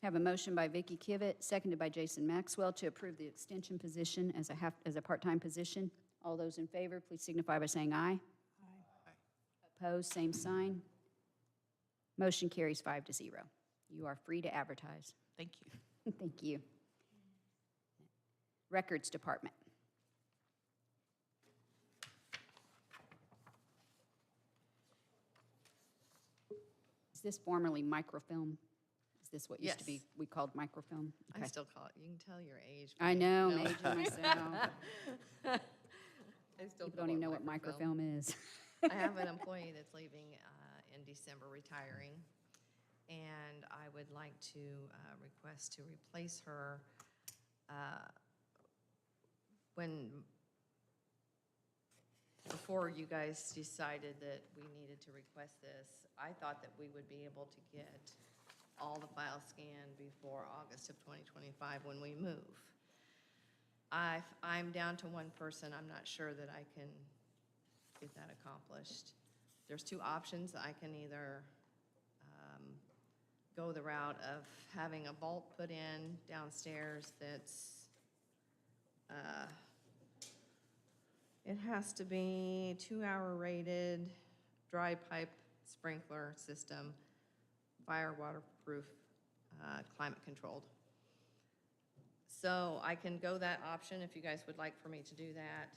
Have a motion by Vicki Kivett, seconded by Jason Maxwell, to approve the extension position as a part-time position. All those in favor, please signify by saying aye. Aye. Opposed, same sign. Motion carries 5-0. You are free to advertise. Thank you. Thank you. Records Department. Is this formerly microfilm? Is this what used to be, Yes. we called microfilm? I Okay. still call it, you can tell your age. I but know, no. I'm aging myself. I still People call don't even it know what microfilm is. I have an employee that's leaving in December, retiring, and I would like to request to replace her. Before you guys decided that we needed to request this, I thought that we would be able to get all the files scanned before August of 2025 when we move. I'm down to one person. I'm not sure that I can get that accomplished. There's two options. I can either go the route of having a vault put in downstairs that's, it has to be 2-hour rated, dry pipe sprinkler system, fire waterproof, climate controlled. So I can go that option if you guys would like for me to do that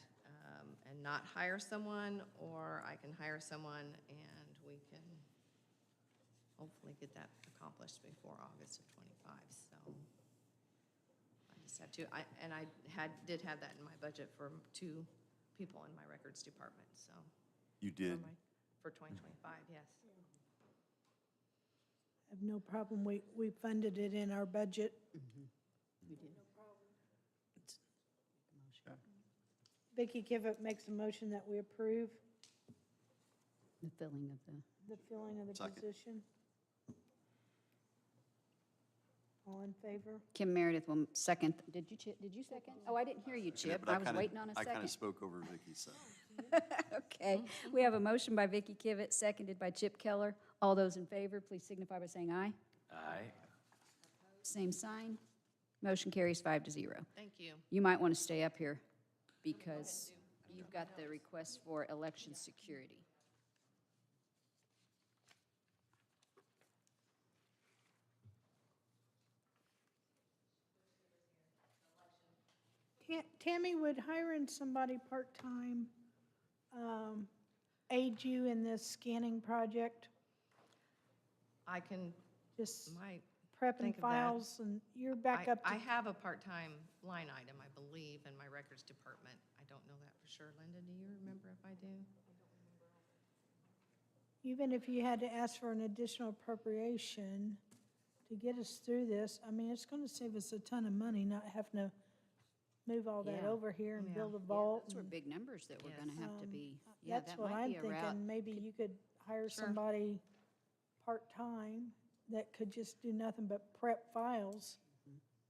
and not hire someone, or I can hire someone and we can hopefully get that accomplished before August of '25. So I just had to, I did have that in my budget for 2 people in my records department, so. You did? For 2025, yes. I have no problem. We funded it in our budget. We did. Vicki Kivett makes a motion that we approve The filling of the, the filling of the Second. position. All in favor? Kim Meredith will second. Did you, Chip? Did you second? Oh, I didn't hear you, Chip. But I was waiting on a I kind second. of spoke over Vicky, so. Okay, we have a motion by Vicky Kivett, seconded by Chip Keller. All those in favor, please signify by saying aye. Aye. Same sign. Motion carries 5-0. Thank you. You might want to stay up here because you've got the request for election security. Tammy, would hiring somebody part-time aid you in this scanning project? I can, Just might prepping think of that. files and you're back up to... I have a part-time line item, I believe, in my records department. I don't know that for sure. Linda, do you remember if I do? Even if you had to ask for an additional appropriation to get us through this, I mean, it's going to save us a ton of money not having to move all that Yeah. over here and Yeah. build a vault. Those were and, big numbers that were Yes. going to have to be, yeah, That's that what might I'm be a route. thinking. Maybe you could hire Sure. somebody part-time that could just do nothing but prep files.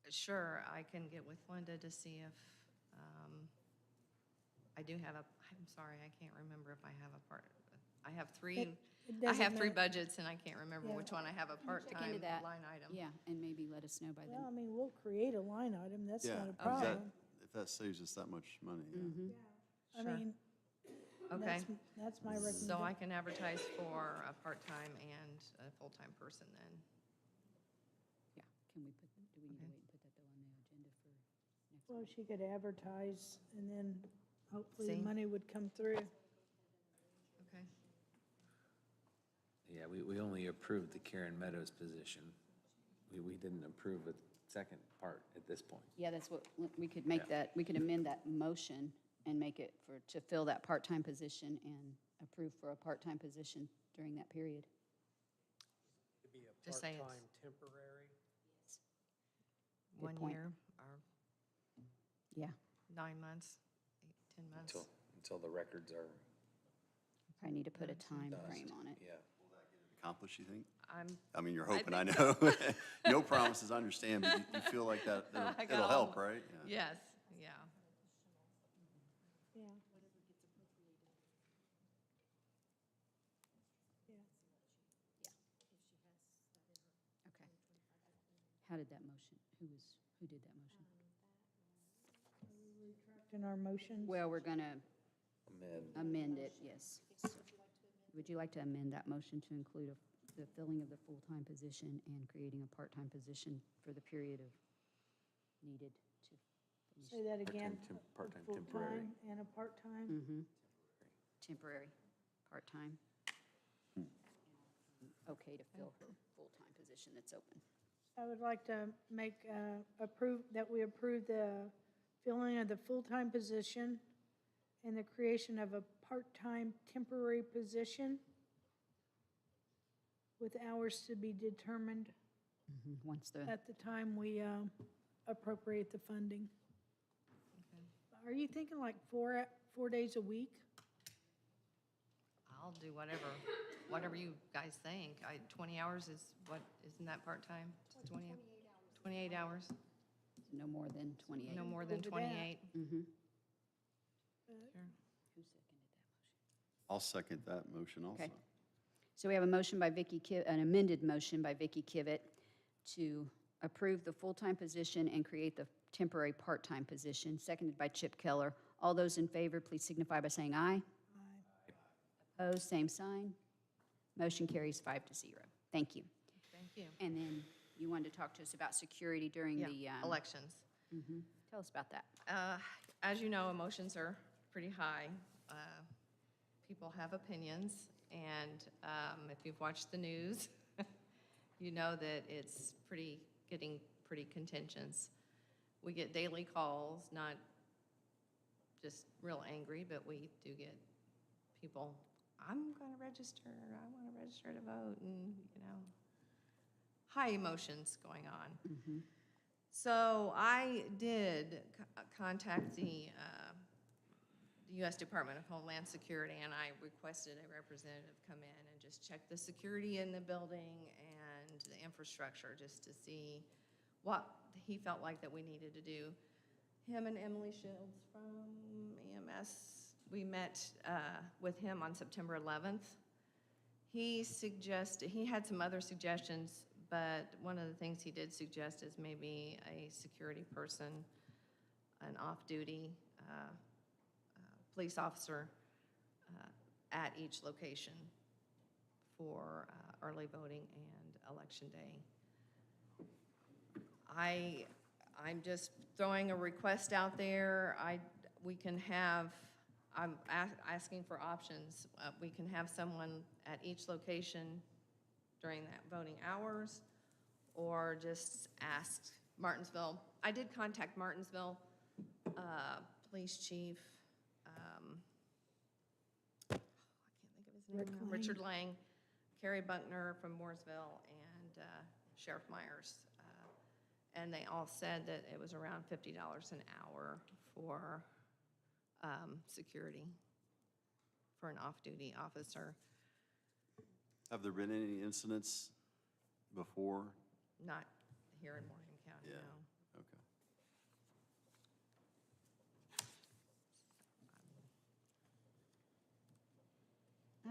Sure, I can get with Linda to see if, I do have I'm sorry, I can't remember if I have a part, I have three, It I doesn't have three matter. budgets and I can't remember Yeah. which one I have a Check part-time into that. line item. Yeah, and maybe let us know by Well, I then. mean, we'll create a line item. That's Yeah, not a if that- problem. If that saves us that much money. yeah. Mhm. I Sure. mean, Okay. that's my recommendation. So I can advertise for a part-time and a full-time person then. Yeah, can we put, do we need to Okay. wait and put that though on the agenda for next Well, week? she could advertise, and then hopefully the See? money would come through. Okay. Yeah, we only approved the Karen Meadows position. We didn't approve the second part at this point. Yeah, that's what, we could make that, we could amend that motion and make it for, to fill that part-time position and approve for a part-time position during that period. To be a Just say it's- part-time temporary. Good 1 point. year or Yeah, 9 months, 10 months. Until the records are I need to put a time dust. frame on it. Yeah. Accomplish, you think? I'm, I mean, you're I hoping, I think know. No promises, I understand, but you feel like that, I got it'll help, all- right? Yeah. yes, yeah. Yeah. Okay. How did that motion, who did that motion? In our motions. Well, we're going to Amend. amend it, yes. So, would you like to amend that motion to include the filling of the full-time position and creating a part-time position for the period of needed to finish? Say that again. Part-time a temporary. full-time and a part-time. Mm-hmm. Temporary, part-time. Okay to fill her full-time position that's open. I would like to make, that we approve the filling of the full-time position and the creation of a part-time temporary position with hours to be determined Once the, at the time we appropriate the funding. Are you thinking like 4 days a week? I'll do whatever you guys think. 20 hours is what, isn't that part-time? 28 hours? no more than 28. No more than Look at that. 28? Mm-hmm. Sure. Who seconded that motion? I'll second that motion also. Okay. So we have a motion by Vicky, an amended motion by Vicky Kivett to approve the full-time position and create the temporary part-time position, seconded by Chip Keller. All those in favor, please signify by saying aye. Opposed, same sign. Motion carries 5-0. Thank you. Thank you. And then you wanted to talk to us about security during the... Yeah, elections. Mhm. Tell us about that. As you know, emotions are pretty high. People have opinions, and if you've watched the news, you know that it's getting pretty contentious. We get daily calls, not just real angry, but we do get people, I'm going to register, I want to register to vote, and, high emotions going on. So I did contact the U.S. Department of Homeland Security, and I requested a representative come in and just check the security in the building and the infrastructure, just to see what he felt like that we needed to do. Him and Emily Shields from EMS, we met with him on September 11th. He had some other suggestions, but one of the things he did suggest is maybe a security person, an off-duty police officer at each location for early voting and election day. I'm just throwing a request out there. I'm asking for options. We can have someone at each location during that voting hours, or just ask Martinsville. I did contact Martinsville Police Chief, I can't think of his name now, Richard Lang, Kerry Buckner from Mooresville, and Sheriff Myers. And they all said that it was around $50 an hour for security for an off-duty officer. Have there been any incidents before? Not here in Morgan County, Yeah. no. Okay.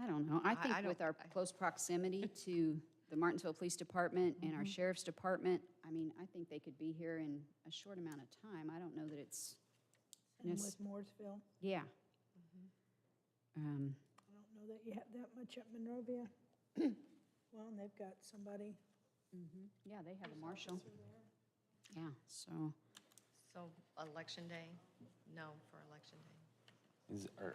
I don't know. I I think with don't- our close proximity to the Martinsville Police Department and our Sheriff's Department, I mean, I think they could be here in a short amount of time. I don't know that it's, And with Mooresville, yeah. I don't know that you have that much at Monrovia. Well, and they've got somebody. Yeah, they have a marshal. Yeah, so, So election day? No, for election day.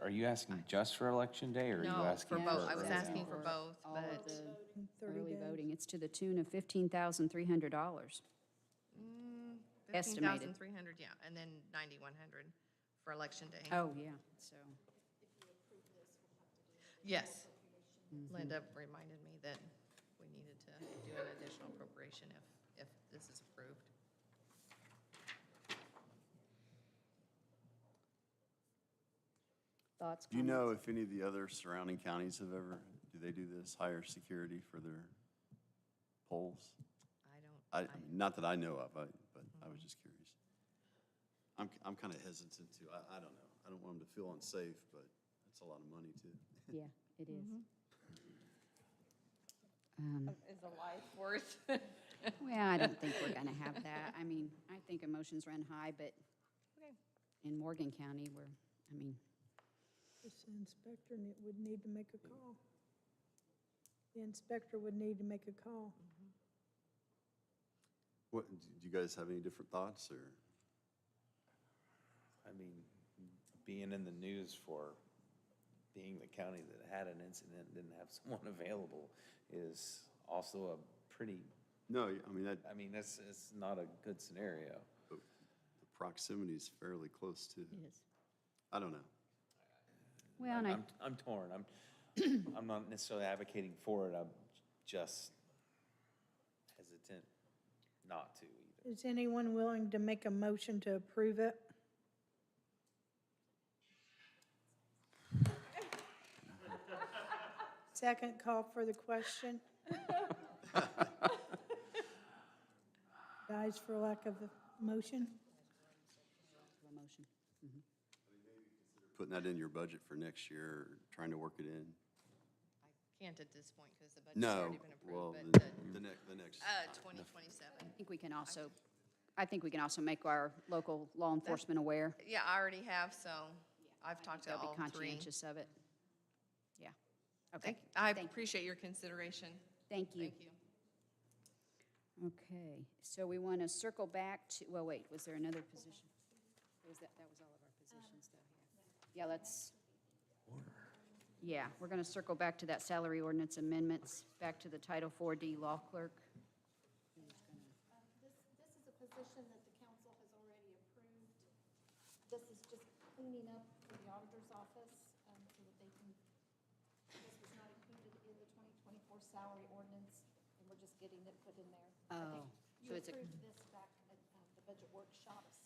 Are you asking just for election day, or are you No, asking for for? both. I was everything? asking for both, all of but the 30 early days. voting, it's to the tune of $15,300. Estimated. 15,300, yeah, and then 9,100 for election day. Oh, yeah, so, Yes. Linda reminded me that we needed to do an additional appropriation if this is approved. thoughts, Do you know comments? if any of the other surrounding counties have ever, do they do this, higher security for their polls? I mean, not that I know of, but I was just curious. I'm kind of hesitant to, I don't know. I don't want them to feel unsafe, but that's a lot of money too. Yeah, it is. Is a life worth? Well, I don't think we're gonna have that. I mean, I think emotions run high, but Okay. in Morgan County, I mean, This inspector would need to make a call. The inspector would need to make a call. What, do you guys have any different thoughts, or? I mean, being in the news for being the county that had an incident and didn't have someone available is also a pretty, No, I mean, that, I mean, it's not a good scenario. the proximity is fairly close too. it is. I don't know. Well, and I, I'm torn. I'm not necessarily advocating for it. I'm just hesitant not to either. Is anyone willing to make a motion to approve it? Second call for the question. Dies for lack of a motion. a motion. Putting that in your budget for next year, or trying to work it in? I can't at this point because the budget's No, already been well, approved, but the next. 2027. I think we can also make our local law enforcement aware. Yeah, I already have, so I've talked to They'll be all three. conscientious of it. Yeah, okay. I Thank- appreciate your consideration. Thank you. Thank you. Okay, so we want to circle back to, well, wait, was there another position? Was that was all of our positions though, yeah. Yeah, yeah, we're going to circle back to that salary ordinance amendments, back to the Title 4D law clerk. This is a position that the council has already approved. This is just cleaning up for the auditor's office, so that they can, this was not included in the 2024 salary ordinance, and we're just getting it put in there. I think Oh, so it's a- You approved this back at the budget workshops.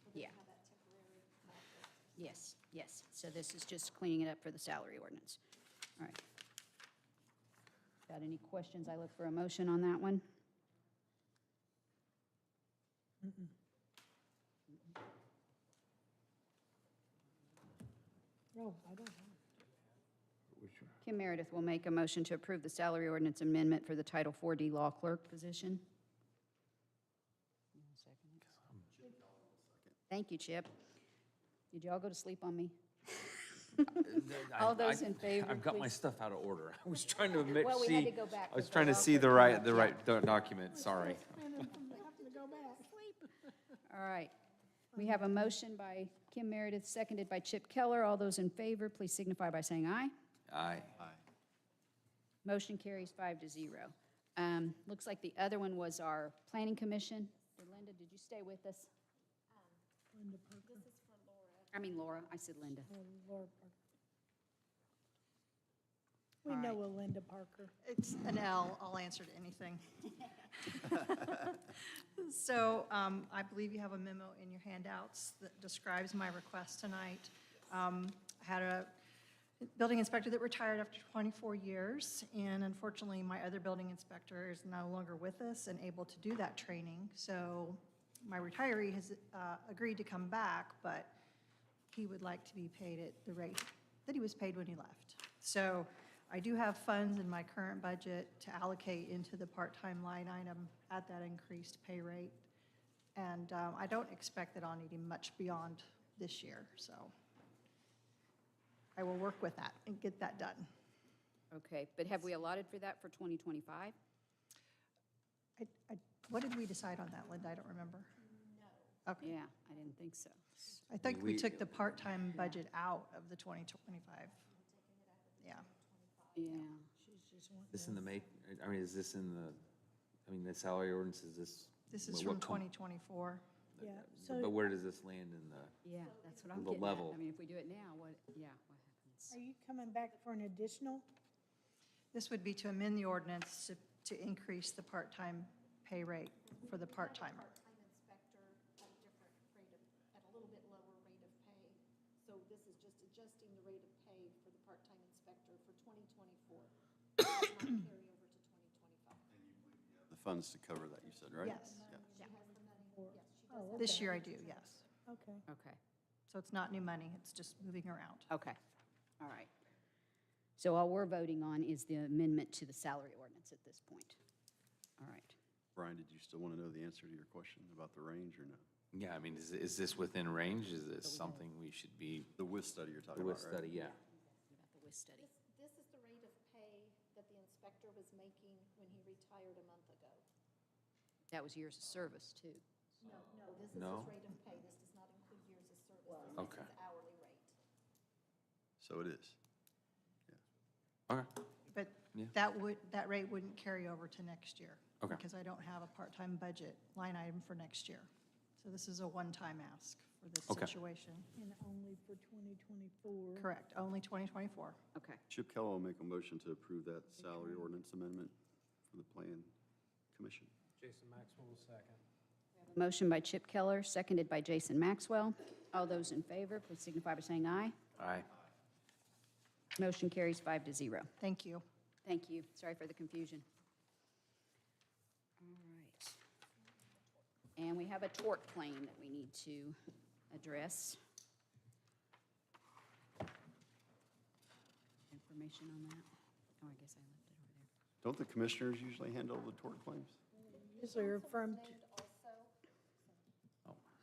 We're Yeah. gonna have that temporary marker. Yes, yes, so this is just cleaning it up for the salary ordinance. All right. Got any questions? I look for a motion on that one. No, I don't know. Kim Meredith will make a motion to approve the salary ordinance amendment for the Title 4D Law Clerk position. Thank you, Chip. Did y'all go to sleep on me? All those in favor, I've got my please. stuff out of order. I was trying to Well, we had to see, go back I was because trying to those see all the came right, up, the yeah. right document, sorry. All right. We have a motion by Kim Meredith, seconded by Chip Keller. All those in favor, please signify by saying aye. Aye. Motion carries 5-0. Looks like the other one was our Planning Commission. Linda, did you stay with us? Linda Parker. I mean Laura, I said Linda. Laura Parker. We All know a Linda Parker. It's an L, I'll answer to anything. So I believe you have a memo in your handouts that describes my request tonight. I had a building inspector that retired after 24 years, and unfortunately, my other building inspector is no longer with us and able to do that training. So my retiree has agreed to come back, but he would like to be paid at the rate that he was paid when he left. So I do have funds in my current budget to allocate into the part-time line item at that increased pay rate. And I don't expect that I'll need him much beyond this year, so I will work with that and get that done. Okay, but have we allotted for that for 2025? What did we decide on that, Linda? I don't remember. No. Okay. Yeah, I didn't think so. I think we took the part-time budget out of the 2025. Yeah. Yeah. This in the I mean, is this in the, I mean, the salary ordinance, is this? This is what from com- 2024. Yeah, But so where does this land in the? Yeah, that's what I'm The getting at. level. I mean, if we do it now, what happens? are you coming back for an additional? This would be to amend the ordinance to increase the part-time pay rate for the part-timer. Part-time inspector at a different rate of, at a little bit lower rate of pay. So this is just adjusting the rate of pay for the part-time inspector for 2024. It does not carry over to 2025. The funds to cover that, you said, right? Yes. Yeah. She has the money, yes, she does. Oh, This okay. year I do, yes. Okay. Okay, So it's not new money, it's just moving around. okay, all right. So all we're voting on is the amendment to the salary ordinance at this point. All right. Brian, did you still want to know the answer to your question about the range or no? Yeah, I mean, is this within range? Is this something we should be? The WIS study you're talking The about, WIS right? study, yeah. About the WIS study. This is the rate of pay that the inspector was making when he retired a month ago. That was years of service, too. No, this is his No? rate of pay. This does not include years of service. This Okay. is his hourly rate. So it is. Okay. But Yeah. that rate wouldn't carry over to next year. Okay. Because I don't have a part-time budget line item for next year. So this is a one-time ask for this Okay. situation. And only for 2024. Correct, only 2024. Okay. Chip Keller will make a motion to approve that salary ordinance amendment for the Plan Commission. Jason Maxwell will second. Motion by Chip Keller, seconded by Jason Maxwell. All those in favor, please signify by saying aye. Aye. Motion carries 5-0. Thank you. Thank you. Sorry for the confusion. All right. And we have a tort claim that we need to address. Information on that? Oh, I guess I left it over there. Don't the commissioners usually handle the tort claims? Usually refer 'em to.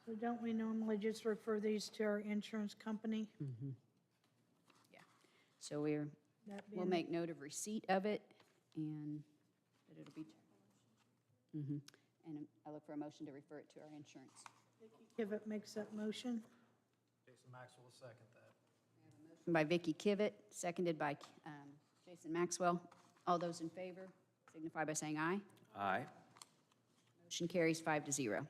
So don't we normally just refer these to our insurance company? Yeah. So we'll being- make note of receipt of it, and that it'll be, and I look for a motion to refer it to our insurance. Kivett makes that motion. Jason Maxwell will second that. Motion by Vicky Kivett, seconded by Jason Maxwell. All those in favor signify by saying aye. Aye. Motion carries 5-0.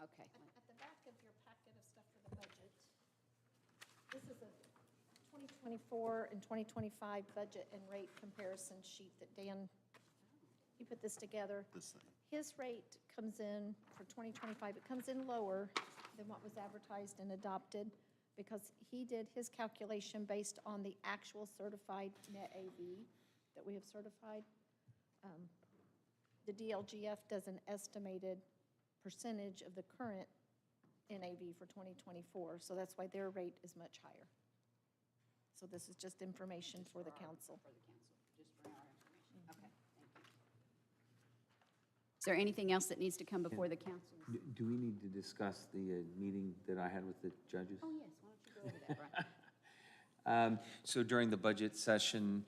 Okay. At the back of your packet of stuff for the budget, this is a 2024 and 2025 budget and rate comparison sheet that Dan, he put this together. This thing. His rate comes in for 2025, it comes in lower than what was advertised and adopted because he did his calculation based on the actual certified net AV that we have certified. the DLGF does an estimated percentage of the current NAV for 2024, so that's why their rate is much higher. So this is just information for the council. For the council, just for our information. Okay, thank you. Is there anything else that needs to come before the council? Do we need to discuss the meeting that I had with the judges? Oh, yes, why don't you go over that, Brian? So during the budget session,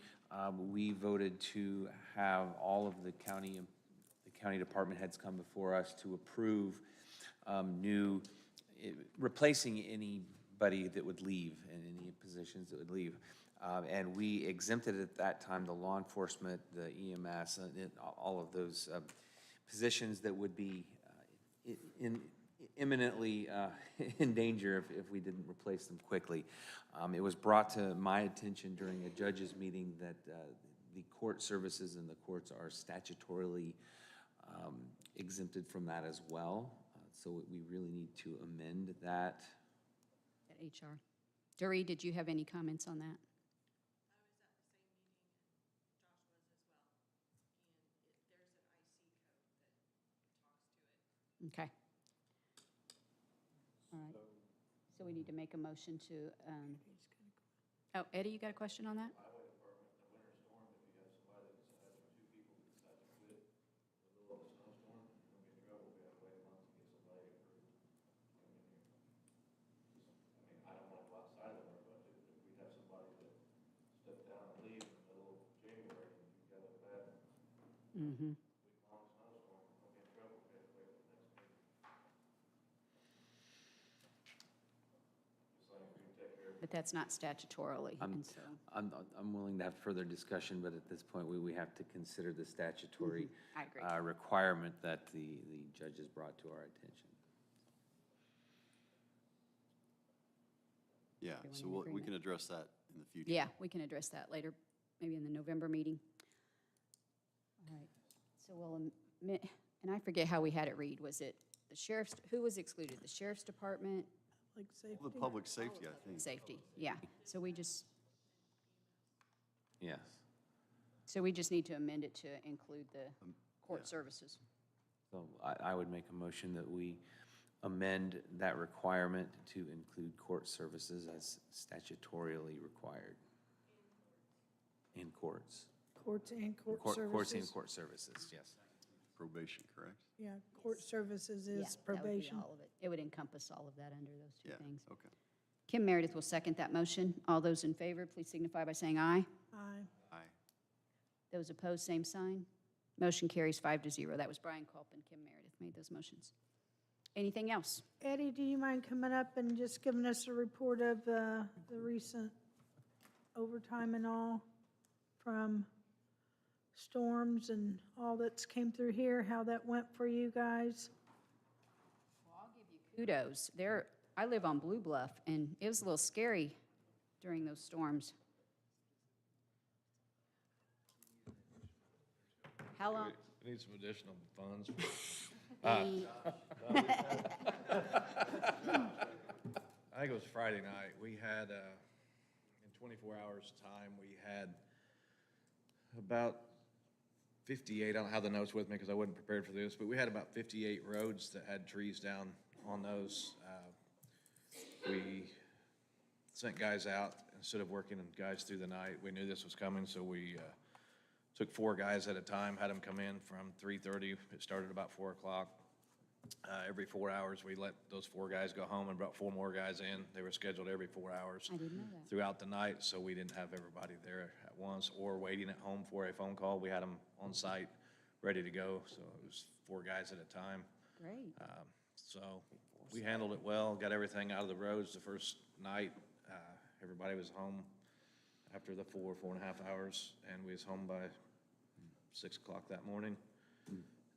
we voted to have all of the county department heads come before us to approve replacing anybody that would leave and any positions that would leave. And we exempted at that time the law enforcement, the EMS, and all of those positions that would be imminently in danger if we didn't replace them quickly. It was brought to my attention during a judge's meeting that the court services and the courts are statutorily exempted from that as well. So we really need to amend that. At HR. Doree, did you have any comments on that? Okay. All right. So we need to make a motion to, oh, Eddie, you got a question on that? Mm-hmm. But that's not statutorily, and so. I'm willing to have further discussion, but at this point, we have to consider the statutory I agree. requirement that the judges brought to our attention. Yeah, Everyone so in we agreement? can address that in the future. Yeah, we can address that later, maybe in the November meeting. All right, so we'll, and I forget how we had it read. Was it the sheriff's, who was excluded? The sheriff's department? Like safety. The public safety, I think. Safety, yeah. So we just, Yes. so we just need to amend it to include the court yeah. services. So I would make a motion that we amend that requirement to include court services as statutorily required in courts. Courts and court Courts and services. court services, yes. Probation, correct? Yeah, court services Yeah, is that would be probation. all of it. It would encompass all of that under those two Yeah, things. okay. Kim Meredith will second that motion. All those in favor, please signify by saying aye. Aye. Aye. Those opposed, same sign. Motion carries 5-0. That was Brian Culp and Kim Meredith made those motions. Anything else? Eddie, do you mind coming up and just giving us a report of the recent overtime and all from storms and all that's came through here, how that went for you guys? Well, I'll give you kudos. I live on Blue Bluff, and it was a little scary during those storms. How long? We need some additional funds. The- I think it was Friday night. We had, in 24 hours' time, we had about 58, I don't have the notes with me because I wasn't prepared for this, but we had about 58 roads that had trees down on those. We sent guys out instead of working guys through the night. We knew this was coming, so we took 4 guys at a time, had them come in from 3:30. It started about 4 o'clock. Every 4 hours, we let those 4 guys go home and brought 4 more guys in. They were scheduled every 4 hours I didn't know that. throughout the night, so we didn't have everybody there at once or waiting at home for a phone call. We had them on site, ready to go, so it was 4 guys at a time. Great. So we handled it well, got everything out of the roads the first night. Everybody was home after the 4.5 hours, and we was home by 6 o'clock that morning.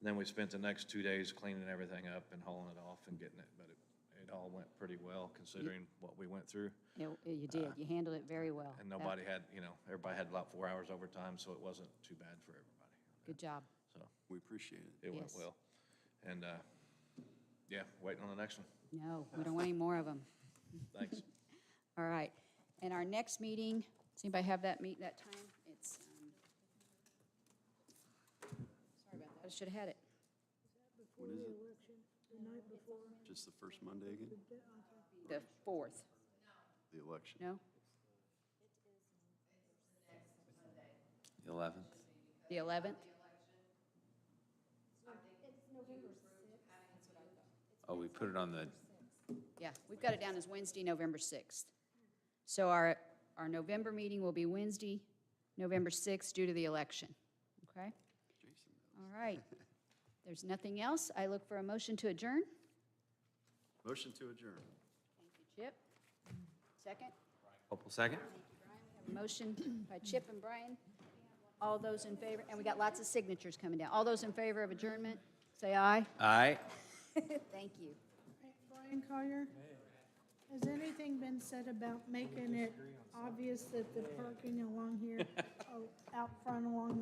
Then we spent the next 2 days cleaning everything up and hauling it off and getting it, but it all went pretty well considering what we went through. You did. You handled it very well. And nobody had, everybody had about 4 hours overtime, so it wasn't too bad for everybody. Good job. So We appreciate it. it went Yes. well. And, yeah, waiting on the next one. No, we don't want any more of them. Thanks. All right. And our next meeting, does anybody have that time? It's, sorry about that. I should have had it. When is it? The night before. Just the first Monday again? The 4th, The election? no? The 11th? The 11th? Oh, we put it on the, Yeah, we've got it down as Wednesday, November 6th. So our November meeting will be Wednesday, November 6th, due to the election. Okay? All right. There's nothing else. I look for a motion to adjourn. Motion to adjourn. Thank you, Chip. Second? Hopeful second? A motion by Chip and Brian. All those in favor, and we got lots of signatures coming down. All those in favor of adjournment, say aye. Aye. Thank you. Brian Collier, has anything been said about making it obvious that the parking along here, out front along the